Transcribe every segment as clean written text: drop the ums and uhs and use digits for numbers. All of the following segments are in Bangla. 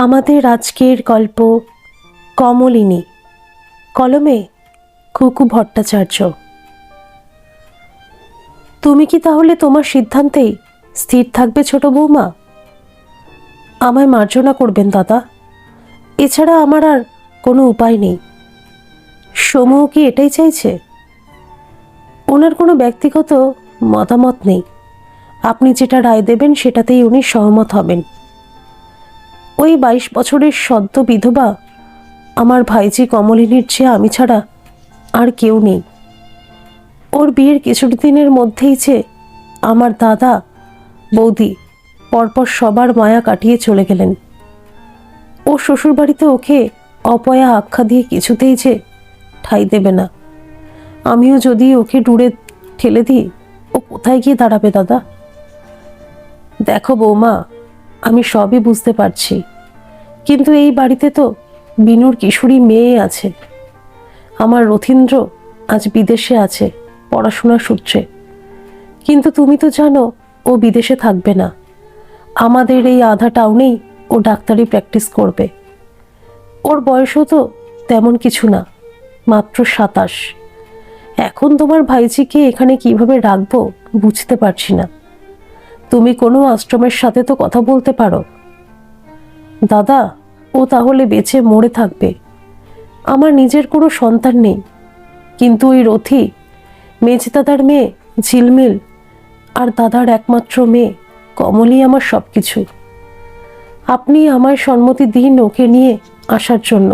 আমাদের আজকের গল্প কমলিনী, কলমে খুকু ভট্টাচার্য। তুমি কি তাহলে তোমার সিদ্ধান্তেই স্থির থাকবে ছোট বৌমা? আমায় মার্জনা করবেন দাদা, এছাড়া আমার আর কোনো উপায় নেই। সমু কি এটাই চাইছে? ওনার কোনো ব্যক্তিগত মতামত নেই, আপনি যেটা রায় দেবেন সেটাতেই উনি সহমত হবেন। ওই 22 বছরের সদ্য বিধবা আমার ভাইজি কমলিনীর চেয়ে আমি ছাড়া আর কেউ নেই। ওর বিয়ের কিছুদিনের মধ্যেই যে আমার দাদা বৌদি পরপর সবার মায়া কাটিয়ে চলে গেলেন। ও শ্বশুরবাড়িতে ওকে অপয়া আখ্যা দিয়ে কিছুতেই যে ঠাঁই দেবে না। আমিও যদি ওকে দূরে ঠেলে দিই, ও কোথায় গিয়ে দাঁড়াবে দাদা? দেখো বৌমা, আমি সবই বুঝতে পারছি, কিন্তু এই বাড়িতে তো বিনুর কিশোরী মেয়ে আছে। আমার রথীন্দ্র আজ বিদেশে আছে পড়াশোনার সূত্রে, কিন্তু তুমি তো জানো ও বিদেশে থাকবে না। আমাদের এই আধা টাউনেই ও ডাক্তারি প্র্যাকটিস করবে। ওর বয়সও তো তেমন কিছু না, মাত্র 27। এখন তোমার ভাইজিকে এখানে কিভাবে রাখবো বুঝতে পারছি না। তুমি কোনো আশ্রমের সাথে তো কথা বলতে পারো। দাদা, ও তাহলে বেঁচে মরে থাকবে। আমার নিজের কোনো সন্তান নেই, কিন্তু ওই রথি মেজদাদার মেয়ে ঝিলমিল আর দাদার একমাত্র মেয়ে কমলি আমার সব কিছু। আপনি আমায় সম্মতি দিন ওকে নিয়ে আসার জন্য।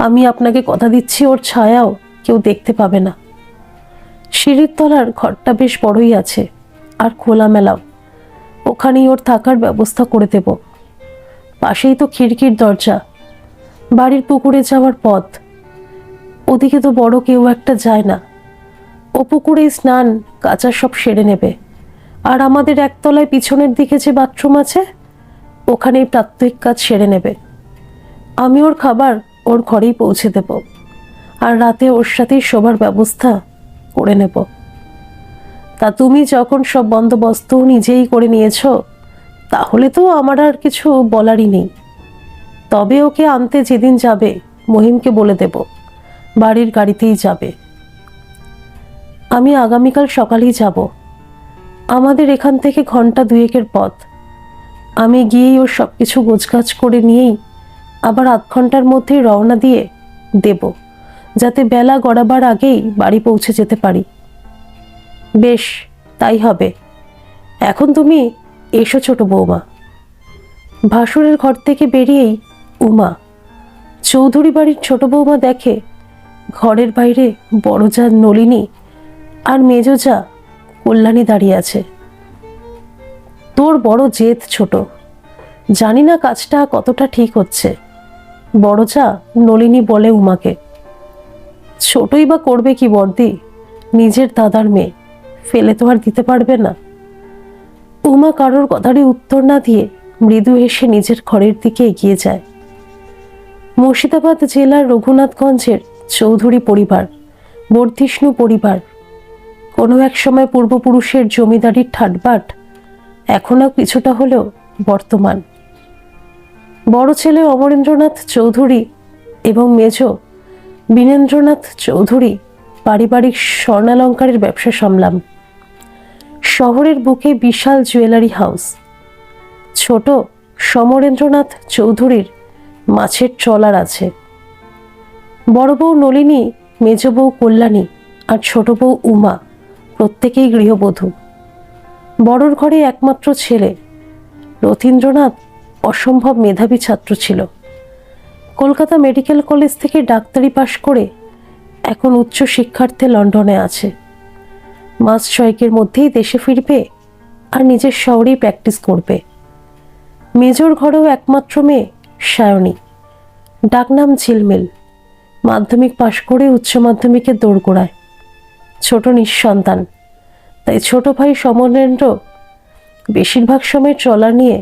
আমি আপনাকে কথা দিচ্ছি, ওর ছায়াও কেউ দেখতে পাবে না। সিঁড়ির তলার ঘরটা বেশ বড়ই আছে আর খোলামেলাও, ওখানেই ওর থাকার ব্যবস্থা করে দেব। পাশেই তো খিড়কির দরজা, বাড়ির পুকুরে যাওয়ার পথ। ওদিকে তো বড় কেউ একটা যায় না। ও পুকুরে স্নান কাচা সব সেরে নেবে। আর আমাদের একতলায় পিছনের দিকে যে বাথরুম আছে, ওখানেই প্রাত্যহিক কাজ সেরে নেবে। আমি ওর খাবার ওর ঘরেই পৌঁছে দেব, আর রাতে ওর সাথেই শোবার ব্যবস্থা করে নেব। তা তুমি যখন সব বন্দোবস্ত নিজেই করে নিয়েছ, তাহলে তো আমার আর কিছু বলারই নেই। তবে ওকে আনতে যেদিন যাবে মহিমকে বলে দেব বাড়ির গাড়িতেই যাবে। আমি আগামীকাল সকালেই যাব। আমাদের এখান থেকে ঘন্টা 2-এর পথ। আমি গিয়েই ওর সব কিছু গোছগাছ করে নিয়েই আবার আধ ঘন্টার মধ্যেই রওনা দিয়ে দেব, যাতে বেলা গড়াবার আগেই বাড়ি পৌঁছে যেতে পারি। বেশ, তাই হবে। এখন তুমি এসো ছোট বৌমা। ভাসুরের ঘর থেকে বেরিয়েই উমা, চৌধুরী বাড়ির ছোট বৌমা, দেখে ঘরের বাইরে বড় যা নলিনী আর মেজ যা কল্যাণী দাঁড়িয়ে আছে। তোর বড় জেদ ছোট, জানি না কাজটা কতটা ঠিক হচ্ছে। বড় যা নলিনী বলে উমাকে। ছোটই বা করবে কি বর্দি, নিজের দাদার মেয়ে, ফেলে তো আর দিতে পারবে না। উমা কারোর কথারই উত্তর না দিয়ে মৃদু হেসে নিজের ঘরের দিকে এগিয়ে যায়। মুর্শিদাবাদ জেলার রঘুনাথগঞ্জের চৌধুরী পরিবার, বর্ধিষ্ণু পরিবার, কোনো এক সময় পূর্বপুরুষের জমিদারির ঠাটবাট এখনও কিছুটা হলেও বর্তমান। বড় ছেলে অমরেন্দ্রনাথ চৌধুরী এবং মেজ বীরেন্দ্রনাথ চৌধুরী পারিবারিক স্বর্ণালঙ্কারের ব্যবসা সামলাম। শহরের বুকে বিশাল জুয়েলারি হাউস। ছোট সমরেন্দ্রনাথ চৌধুরীর মাছের ট্রলার আছে। বড় বউ নলিনী, মেজ বউ কল্যাণী আর ছোট বউ উমা প্রত্যেকেই গৃহবধূ। বড়র ঘরে একমাত্র ছেলে রথীন্দ্রনাথ অসম্ভব মেধাবী ছাত্র ছিল। কলকাতা মেডিকেল কলেজ থেকে ডাক্তারি পাশ করে এখন উচ্চ শিক্ষার্থে লন্ডনে আছে। মাস 6-এর মধ্যেই দেশে ফিরবে আর নিজের শহরেই প্র্যাকটিস করবে। মেজর ঘরেও একমাত্র মেয়ে সায়নী, ডাকনাম ঝিলমিল, মাধ্যমিক পাশ করে উচ্চ মাধ্যমিকের দোরগোড়ায়। ছোট নিঃসন্তান, তাই ছোট ভাই সমরেন্দ্র বেশিরভাগ সময় ট্রলার নিয়ে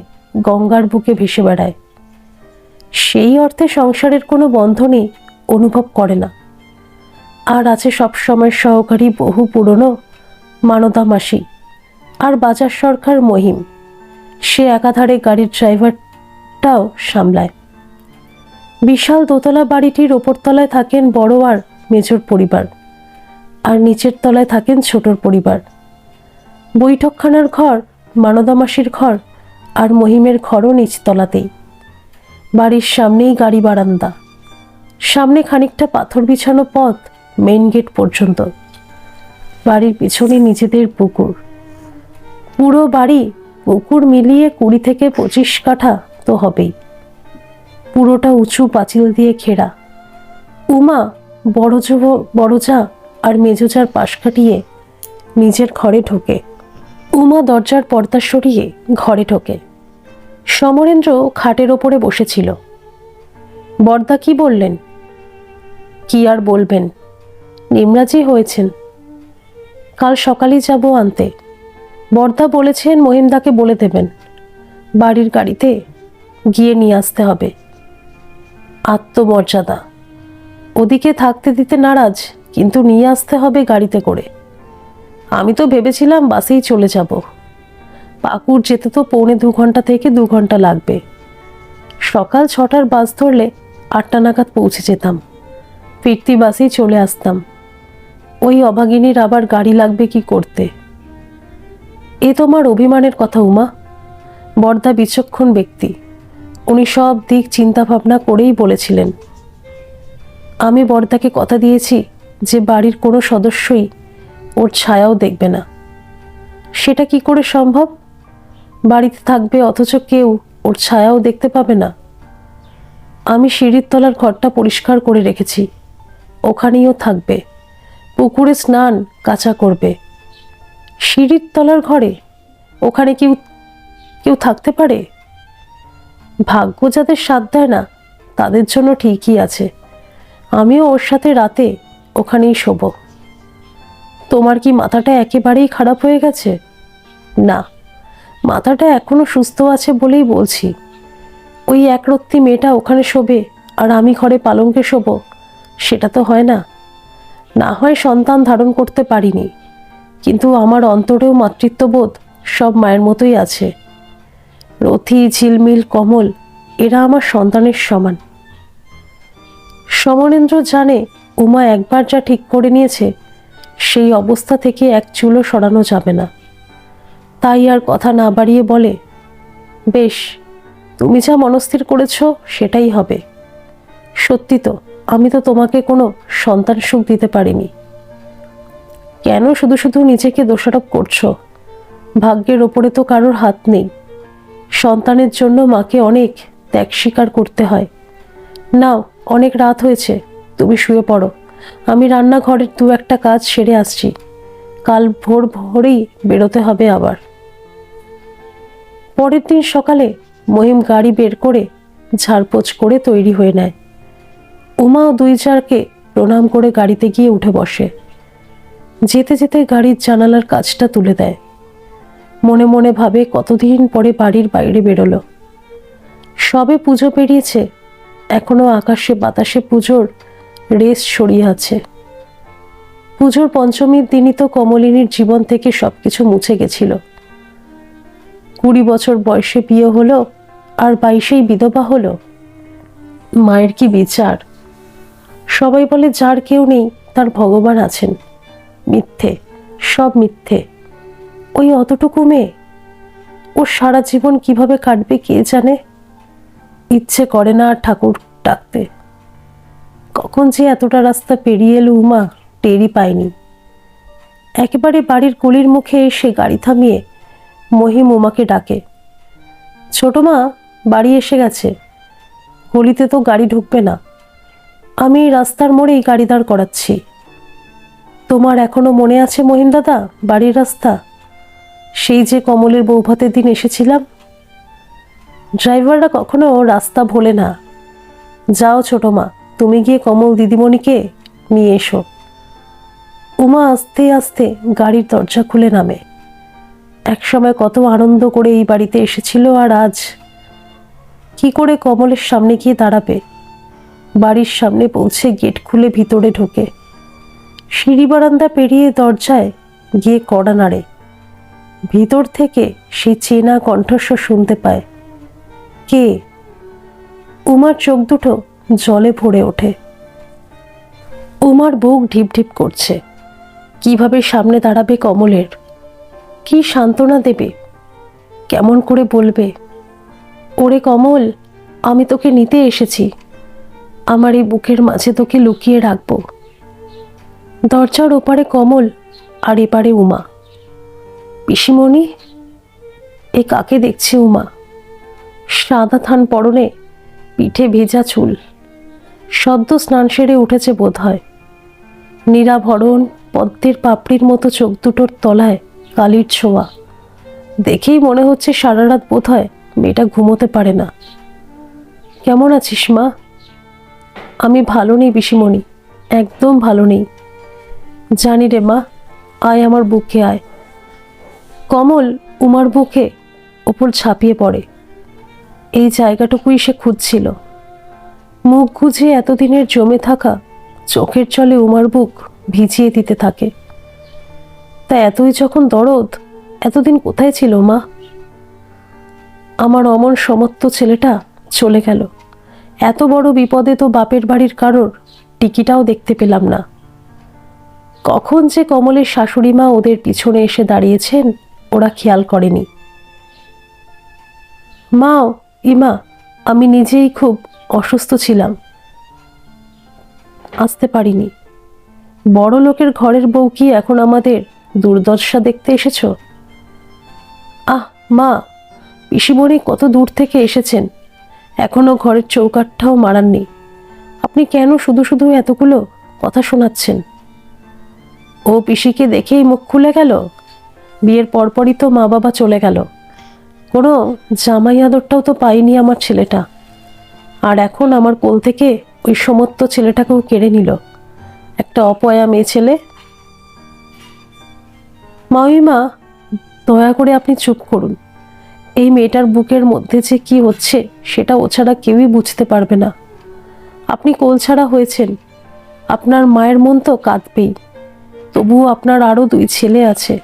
গঙ্গার বুকে ভেসে বেড়ায়। সেই অর্থে সংসারের কোনো বন্ধনই অনুভব করে না। আর আছে সবসময় সহকারী বহু পুরনো মানদা মাসি আর বাজার সরকার মহিম। সে একাধারে গাড়ির ড্রাইভারটা ঘরটাও সামলায়। বিশাল দোতলা বাড়িটির ওপরতলায় থাকেন বড় আর মেজর পরিবার, আর নিচের তলায় থাকেন ছোটর পরিবার। বৈঠকখানার ঘর, মানদা মাসির ঘর আর মহিমের ঘরও নিচতলাতেই। বাড়ির সামনেই গাড়ি বারান্দা, সামনে খানিকটা পাথর বিছানো পথ মেইন গেট পর্যন্ত। বাড়ির পিছনে নিজেদের পুকুর। পুরো বাড়ি পুকুর মিলিয়ে 20 থেকে 25 কাঠা তো হবেই। পুরোটা উঁচু পাঁচিল দিয়ে ঘেরা। উমা বড় যা আর মেজোজার পাশ কাটিয়ে নিজের ঘরে ঢোকে। উমা দরজার পর্দা সরিয়ে ঘরে ঢোকে। সমরেন্দ্র খাটের ওপরে বসেছিল। বড়দা কি বললেন? কি আর বলবেন, নিমরাজি হয়েছেন। কাল সকালেই যাব আনতে। বড়দা বলেছেন মহিমদাকে বলে দেবেন, বাড়ির গাড়িতে গিয়ে নিয়ে আসতে হবে। আত্মমর্যাদা, ওদিকে থাকতে দিতে নারাজ, কিন্তু নিয়ে আসতে হবে গাড়িতে করে। আমি তো ভেবেছিলাম বাসেই চলে যাব। পাকুড় যেতে তো 1.25 ঘন্টা থেকে 2 ঘন্টা লাগবে। সকাল 6টার বাস ধরলে 8টা নাগাদ পৌঁছে যেতাম। ফিরতি বাসেই চলে আসতাম। ওই অভাগিনীর আবার গাড়ি লাগবে কি করতে? এ তোমার অভিমানের কথা উমা। বড়দা বিচক্ষণ ব্যক্তি, উনি সব দিক চিন্তা ভাবনা করেই বলেছিলেন। আমি বড়দাকে কথা দিয়েছি যে বাড়ির কোনো সদস্যই ওর ছায়াও দেখবে না। সেটা কি করে সম্ভব? বাড়িতে থাকবে অথচ কেউ ওর ছায়াও দেখতে পাবে না। আমি সিঁড়ির তলার ঘরটা পরিষ্কার করে রেখেছি, ওখানেও থাকবে। পুকুরে স্নান কাচা করবে। সিঁড়ির তলার ঘরে? ওখানে কেউ থাকতে পারে? ভাগ্য যাদের সাথ দেয় না তাদের জন্য ঠিকই আছে। আমিও ওর সাথে রাতে ওখানেই শোব। তোমার কি মাথাটা একেবারেই খারাপ হয়ে গেছে? না, মাথাটা এখনো সুস্থ আছে বলেই বলছি। ওই একরত্তি মেয়েটা ওখানে শোবে আর আমি ঘরে পালঙ্কে শোব, সেটা তো হয় না। না হয় সন্তান ধারণ করতে পারিনি, কিন্তু আমার অন্তরেও মাতৃত্ববোধ সব মায়ের মতোই আছে। রথি, ঝিলমিল, কমল এরা আমার সন্তানের সমান। সমরেন্দ্র জানে উমা একবার যা ঠিক করে নিয়েছে সেই অবস্থা থেকে এক চুলও সরানো যাবে না। তাই আর কথা না বাড়িয়ে বলে, বেশ, তুমি যা মনস্থির করেছ সেটাই হবে। সত্যি তো আমি তো তোমাকে কোনো সন্তান সুখ দিতে পারিনি। কেন শুধু শুধু নিজেকে দোষারোপ করছো? ভাগ্যের ওপরে তো কারোর হাত নেই। সন্তানের জন্য মাকে অনেক ত্যাগ স্বীকার করতে হয়। নাও, অনেক রাত হয়েছে, তুমি শুয়ে পড়ো। আমি রান্নাঘরের 2-1টা কাজ সেরে আসছি। কাল ভোরেই বেরোতে হবে আবার। পরের দিন সকালে মহিম গাড়ি বের করে ঝাড়পোছ করে তৈরি হয়ে নেয়। উমাও 2-4কে প্রণাম করে গাড়িতে গিয়ে উঠে বসে। যেতে যেতে গাড়ির জানালার কাঁচটা তুলে দেয়। মনে মনে ভাবে কতদিন পরে বাড়ির বাইরে বেরোলো। সবে পুজো পেরিয়েছে, এখনো আকাশে বাতাসে পুজোর রেশ ছড়িয়ে আছে। পুজোর পঞ্চমীর দিনই তো কমলিনীর জীবন থেকে সবকিছু মুছে গেছিল। 20 বছর বয়সে বিয়ে হলো আর 22-এই বিধবা হলো। মায়ের কি বিচার! সবাই বলে যার কেউ নেই তার ভগবান আছেন। মিথ্যে, সব মিথ্যে। ওই অতটুকু মেয়ে, ওর সারা জীবন কিভাবে কাটবে কে জানে। ইচ্ছে করে না আর ঠাকুর ডাকতে। কখন যে এতটা রাস্তা পেরিয়ে এলো উমা টেরই পায়নি। একেবারে বাড়ির গলির মুখে এসে গাড়ি থামিয়ে মহিম উমাকে ডাকে, ছোট মা, বাড়ি এসে গেছে। গলিতে তো গাড়ি ঢুকবে না। আমি রাস্তার মোড়েই গাড়ি দাঁড় করাচ্ছি। তোমার এখনো মনে আছে মহিম দাদা বাড়ির রাস্তা? সেই যে কমলের বৌভাতের দিন এসেছিলাম। ড্রাইভাররা কখনো রাস্তা ভোলে না। যাও ছোট মা, তুমি গিয়ে কমল দিদিমণিকে নিয়ে এসো। উমা আস্তে আস্তে গাড়ির দরজা খুলে নামে। একসময় কত আনন্দ করে এই বাড়িতে এসেছিল, আর আজ কি করে কমলের সামনে গিয়ে দাঁড়াবে? বাড়ির সামনে পৌঁছে গেট খুলে ভিতরে ঢোকে। সিঁড়ি বারান্দা পেরিয়ে দরজায় গিয়ে কড়া নাড়ে। ভিতর থেকে সেই চেনা কণ্ঠস্বর শুনতে পায়। কে? উমার চোখ দুটো জলে ভরে ওঠে। উমার বুক ঢিপ ঢিপ করছে। কিভাবে সামনে দাঁড়াবে কমলের? কি সান্ত্বনা দেবে? কেমন করে বলবে, ওরে কমল, আমি তোকে নিতে এসেছি, আমার এই বুকের মাঝে তোকে লুকিয়ে রাখবো। দরজার ওপারে কমল আর এপারে উমা। পিসিমণি, এ কাকে দেখছে উমা? সাদা থান পরনে, পিঠে ভেজা চুল, সদ্য স্নান সেরে উঠেছে বোধ হয়। নীরাভরণ পদ্মের পাপড়ির মতো চোখ দুটোর তলায় কালির ছোঁয়া। দেখেই মনে হচ্ছে সারা রাত বোধ হয় মেয়েটা ঘুমোতে পারে না। কেমন আছিস মা? আমি ভালো নেই পিসিমণি, একদম ভালো নেই। জানি রে মা, আয় আমার বুকে আয়। কমল উমার বুকে ওপর ঝাঁপিয়ে পড়ে। এই জায়গাটুকুই সে খুঁজছিল। মুখ গুজে এতদিনের জমে থাকা চোখের জলে উমার বুক ভিজিয়ে দিতে থাকে। তা এতই যখন দরদ, এতদিন কোথায় ছিল মা? আমার অমন সমত্ব ছেলেটা চলে গেল। এত বড় বিপদে তো বাপের বাড়ির কারোর টিকিটাও দেখতে পেলাম না। কখন যে কমলের শাশুড়ি মা ওদের পিছনে এসে দাঁড়িয়েছেন ওরা খেয়াল করেনি। মা, ইমা, আমি নিজেই খুব অসুস্থ ছিলাম, আসতে পারিনি। বড় লোকের ঘরের বউ কি এখন আমাদের দুর্দশা দেখতে এসেছ? আহ মা, পিসিমণি কত দূর থেকে এসেছেন, এখনো ঘরের চৌকাঠটাও মারাননি। আপনি কেন শুধু শুধু এতগুলো কথা শোনাচ্ছেন? ও পিসিকে দেখেই মুখ খুলে গেল? বিয়ের পরপরই তো মা বাবা চলে গেল, কোনো জামাই আদরটাও তো পাইনি আমার ছেলেটা। আর এখন আমার কোল থেকে ওই সমস্ত ছেলেটাকেও কেড়ে নিল, একটা অপয়া মেয়ে ছেলে। মামিমা, দয়া করে আপনি চুপ করুন। এই মেয়েটার বুকের মধ্যে যে কি হচ্ছে সেটা ও ছাড়া কেউই বুঝতে পারবে না। আপনি কোল ছাড়া হয়েছেন, আপনার মায়ের মন তো কাঁদবেই। তবুও আপনার আরও 2 ছেলে আছে।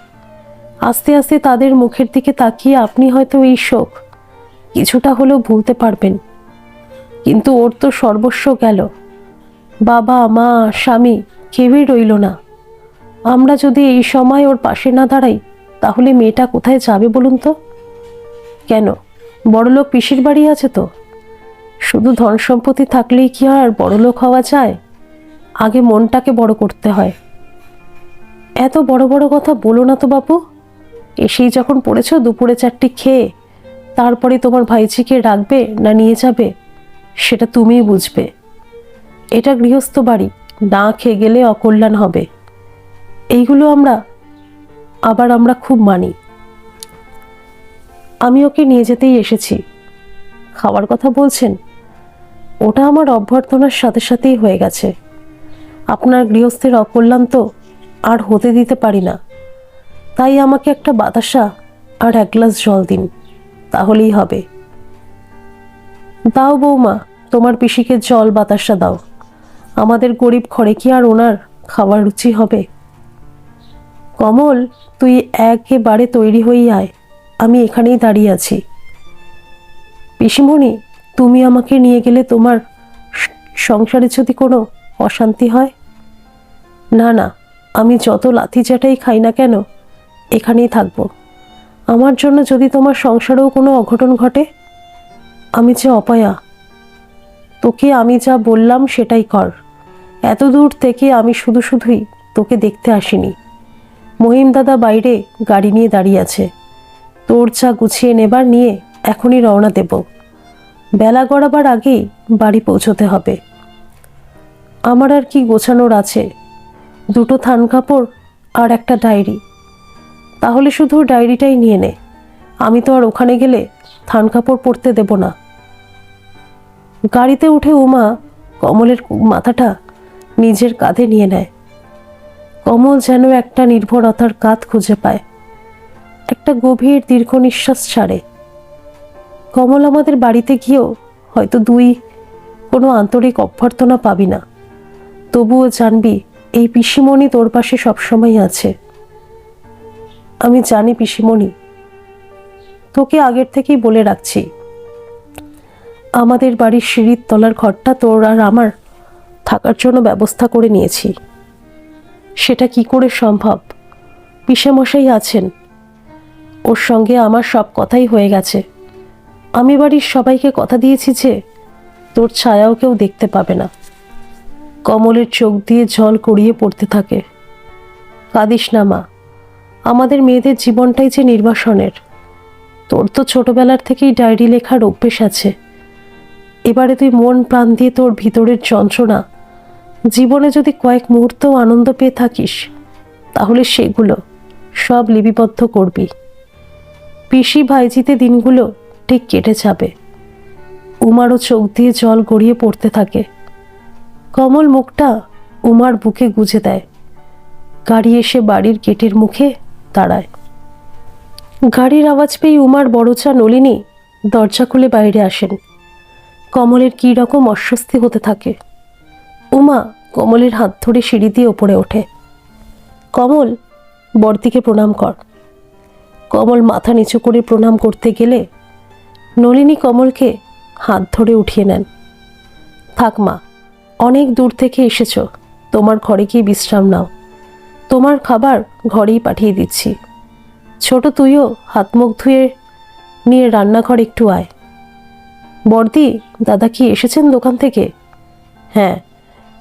আস্তে আস্তে তাদের মুখের দিকে তাকিয়ে আপনি হয়তো এই শোক কিছুটা হলেও ভুলতে পারবেন। কিন্তু ওর তো সর্বস্ব গেল, বাবা মা স্বামী কেউই রইল না। আমরা যদি এই সময় ওর পাশে না দাঁড়াই তাহলে মেয়েটা কোথায় যাবে বলুন তো? কেন, বড়লোক পিসির বাড়ি আছে তো? শুধু ধন সম্পত্তি থাকলেই কি আর বড়লোক হওয়া যায়? আগে মনটাকে বড় করতে হয়। এত বড় বড় কথা বলো না তো বাপু। এসেই যখন পড়েছ দুপুরে 4টি খেয়ে, তারপরে তোমার ভাইঝিকে রাখবে না নিয়ে যাবে সেটা তুমিই বুঝবে। এটা গৃহস্থ বাড়ি, না খেয়ে গেলে অকল্যাণ হবে, এইগুলো আমরা খুব মানি। আমি ওকে নিয়ে যেতেই এসেছি। খাওয়ার কথা বলছেন, ওটা আমার অভ্যর্থনার সাথে সাথেই হয়ে গেছে। আপনার গৃহস্থের অকল্যাণ তো আর হতে দিতে পারি না। তাই আমাকে একটা বাতাসা আর 1 গ্লাস জল দিন, তাহলেই হবে। দাও বৌমা, তোমার পিসিকে জল বাতাসা দাও। আমাদের গরিব ঘরে কি আর ওনার খাবার রুচি হবে? কমল, তুই একেবারে তৈরি হয়ে আয়, আমি এখানেই দাঁড়িয়ে আছি। পিসিমণি, তুমি আমাকে নিয়ে গেলে তোমার সংসারে যদি কোনো অশান্তি হয়? না না, আমি যত লাথি চাটাই খাই না কেন এখানেই থাকবো। আমার জন্য যদি তোমার সংসারেও কোনো অঘটন ঘটে, আমি যে অপয়া, তোকে আমি যা বললাম সেটাই কর। এত দূর থেকে আমি শুধুই তোকে দেখতে আসিনি। মহিম দাদা বাইরে গাড়ি নিয়ে দাঁড়িয়ে আছে, তোর চা গুছিয়ে নেবার নিয়ে এখনই রওনা দেব। বেলা গড়াবার আগেই বাড়ি পৌঁছতে হবে। আমার আর কি গোছানোর আছে, 2টো থান কাপড় আর একটা ডায়েরি। তাহলে শুধু ডায়েরিটাই নিয়ে নে, আমি তো আর ওখানে গেলে থান কাপড় পরতে দেব না। গাড়িতে উঠে উমা কমলের মাথাটা নিজের কাঁধে নিয়ে নেয়। কমল যেন একটা নির্ভরতার কাঁধ খুঁজে পায়, একটা গভীর দীর্ঘ নিঃশ্বাস ছাড়ে। কমল আমাদের বাড়িতে গিয়েও হয়তো কোনো আন্তরিক অভ্যর্থনা পাবি না, তবুও জানবি এই পিসিমণি তোর পাশে সবসময় আছে। আমি জানি পিসিমণি, তোকে আগের থেকেই বলে রাখছি, আমাদের বাড়ির সিঁড়ির তলার ঘরটা তোর আর আমার থাকার জন্য ব্যবস্থা করে নিয়েছি। সেটা কি করে সম্ভব? পিসেমশাই আছেন, ওর সঙ্গে আমার সব কথাই হয়ে গেছে। আমি বাড়ির সবাইকে কথা দিয়েছি যে তোর ছায়াও কেউ দেখতে পাবে না। কমলের চোখ দিয়ে জল গড়িয়ে পড়তে থাকে। কাঁদিস না মা, আমাদের মেয়েদের জীবনটাই যে নির্বাসনের। তোর তো ছোটবেলার থেকেই ডায়েরি লেখার অভ্যেস আছে। এবারে তুই মন প্রাণ দিয়ে তোর ভিতরের যন্ত্রণা, জীবনে যদি কয়েক মুহূর্ত আনন্দ পেয়ে থাকিস, তাহলে সেগুলো সব লিপিবদ্ধ করবি। পিসি ভাইজিতে দিনগুলো ঠিক কেটে যাবে। উমারও চোখ দিয়ে জল গড়িয়ে পড়তে থাকে। কমল মুখটা উমার বুকে গুজে দেয়। গাড়ি এসে বাড়ির গেটের মুখে দাঁড়ায়। গাড়ির আওয়াজ পেয়ে উমার বড়চা নলিনী দরজা খুলে বাইরে আসেন। কমলের কী রকম অস্বস্তি হতে থাকে। উমা কমলের হাত ধরে সিঁড়ি দিয়ে ওপরে ওঠে। কমল, বড়দিকে প্রণাম কর। কমল মাথা নিচু করে প্রণাম করতে গেলে নলিনী কমলকে হাত ধরে উঠিয়ে নেন। থাক মা, অনেক দূর থেকে এসেছ, তোমার ঘরে গিয়ে বিশ্রাম নাও। তোমার খাবার ঘরেই পাঠিয়ে দিচ্ছি। ছোট, তুইও হাত মুখ ধুয়ে নিয়ে রান্নাঘর একটু আয়। বড়দি, দাদা কি এসেছেন দোকান থেকে? হ্যাঁ,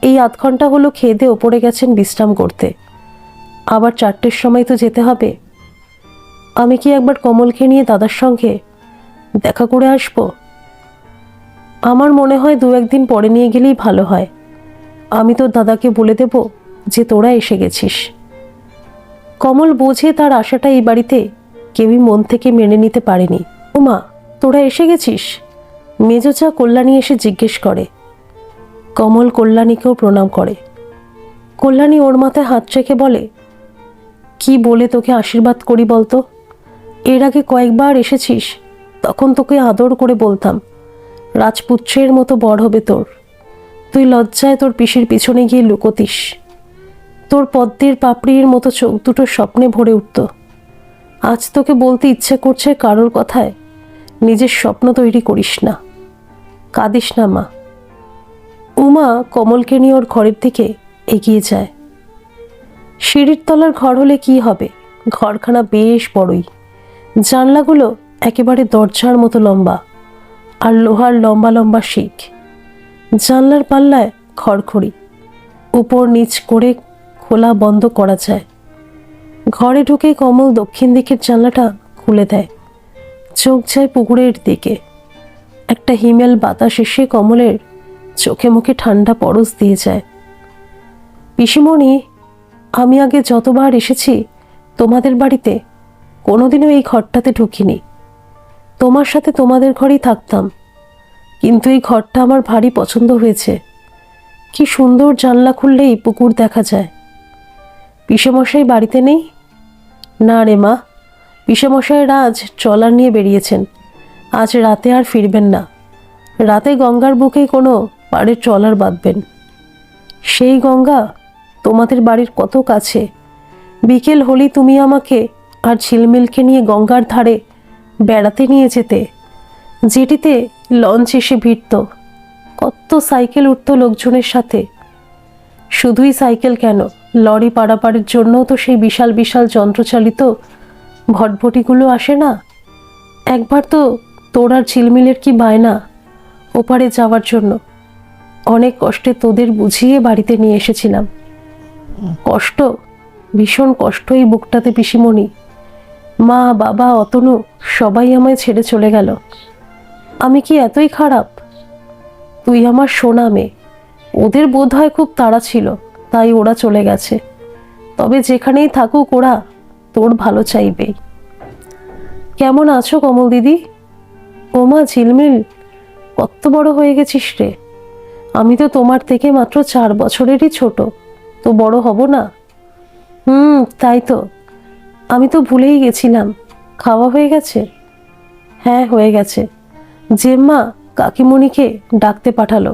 এই আধ ঘন্টা হলো খেয়ে দিয়ে ওপরে গেছেন বিশ্রাম করতে। আবার 4টের সময় তো যেতে হবে। আমি কি একবার কমলকে নিয়ে দাদার সঙ্গে দেখা করে আসব? আমার মনে হয় 2-1 দিন পরে নিয়ে গেলেই ভালো হয়। আমি তো দাদাকে বলে দেব যে তোরা এসে গেছিস। কমল বোঝে তার আশাটা এই বাড়িতে কেউই মন থেকে মেনে নিতে পারেনি। ওমা, তোরা এসে গেছিস? মেজোচা কল্যাণী এসে জিজ্ঞেস করে। কমল কল্যাণীকেও প্রণাম করে। কল্যাণী ওর মাথায় হাত রেখে বলে, কি বলে তোকে আশীর্বাদ করি বলতো? এর আগে কয়েকবার এসেছিস, তখন তোকে আদর করে বলতাম রাজপুত্রের মতো বড় হবে তোর। তুই লজ্জায় তোর পিসির পিছনে গিয়ে লুকোতিস। তোর পদ্মের পাপড়ির মতো চোখ দুটো স্বপ্নে ভরে উঠত। আজ তোকে বলতে ইচ্ছে করছে, কারোর কথায় নিজের স্বপ্ন তৈরি করিস না। কাঁদিস না মা। উমা কমলকে নিয়ে ওর ঘরের দিকে এগিয়ে যায়। সিঁড়ির তলার ঘর হলে কি হবে, ঘরখানা বেশ বড়ই। জানলাগুলো একেবারে দরজার মতো লম্বা, আর লোহার লম্বা লম্বা শিক। জানলার পাল্লায় খড়খড়ি, উপর নিচ করে খোলা বন্ধ করা যায়। ঘরে ঢুকে কমল দক্ষিণ দিকের জানলাটা খুলে দেয়। চোখ যায় পুকুরের দিকে। একটা হিমেল বাতাস এসে কমলের চোখে মুখে ঠান্ডা পরশ দিয়ে যায়। পিসিমণি, আমি আগে যতবার এসেছি তোমাদের বাড়িতে, কোনোদিনও এই ঘরটাতে ঢুকিনি। তোমার সাথে তোমাদের ঘরেই থাকতাম, কিন্তু এই ঘরটা আমার ভারী পছন্দ হয়েছে। কি সুন্দর, জানলা খুললেই পুকুর দেখা যায়। পিসেমশাই বাড়িতে নেই? না রে মা, পিসেমশাইয়ের আজ ট্রলার নিয়ে বেরিয়েছেন। আজ রাতে আর ফিরবেন না। রাতে গঙ্গার বুকে কোনো পাড়ের ট্রলার বাঁধবেন। সেই গঙ্গা তোমাদের বাড়ির কত কাছে। বিকেল হলেই তুমি আমাকে আর ঝিলমিলকে নিয়ে গঙ্গার ধারে বেড়াতে নিয়ে যেতে। যেটিতে লঞ্চ এসে ভিড়ত, কত সাইকেল উঠত লোকজনের সাথে। শুধুই সাইকেল কেন, লরি পারাপারের জন্যও তো সেই বিশাল বিশাল যন্ত্রচালিত ভটভটিগুলো আসে না? একবার তো তোর আর ঝিলমিলের কি বায়না ওপারে যাওয়ার জন্য। অনেক কষ্টে তোদের বুঝিয়ে বাড়িতে নিয়ে এসেছিলাম। কষ্ট, ভীষণ কষ্ট এই বুকটাতে পিসিমণি। মা, বাবা, অতনু সবাই আমায় ছেড়ে চলে গেল। আমি কি এতই খারাপ? তুই আমার সোনা মেয়ে। ওদের বোধ হয় খুব তাড়া ছিল, তাই ওরা চলে গেছে। তবে যেখানেই থাকুক ওরা তোর ভালো চাইবেই। কেমন আছো কমল দিদি? ওমা ঝিলমিল, কত বড় হয়ে গেছিস রে। আমি তো তোমার থেকে মাত্র 4 বছরেরই ছোট, তো বড় হব না? তাই তো, আমি তো ভুলেই গেছিলাম। খাওয়া হয়ে গেছে? হ্যাঁ, হয়ে গেছে। জেম্মা কাকিমণিকে ডাকতে পাঠালো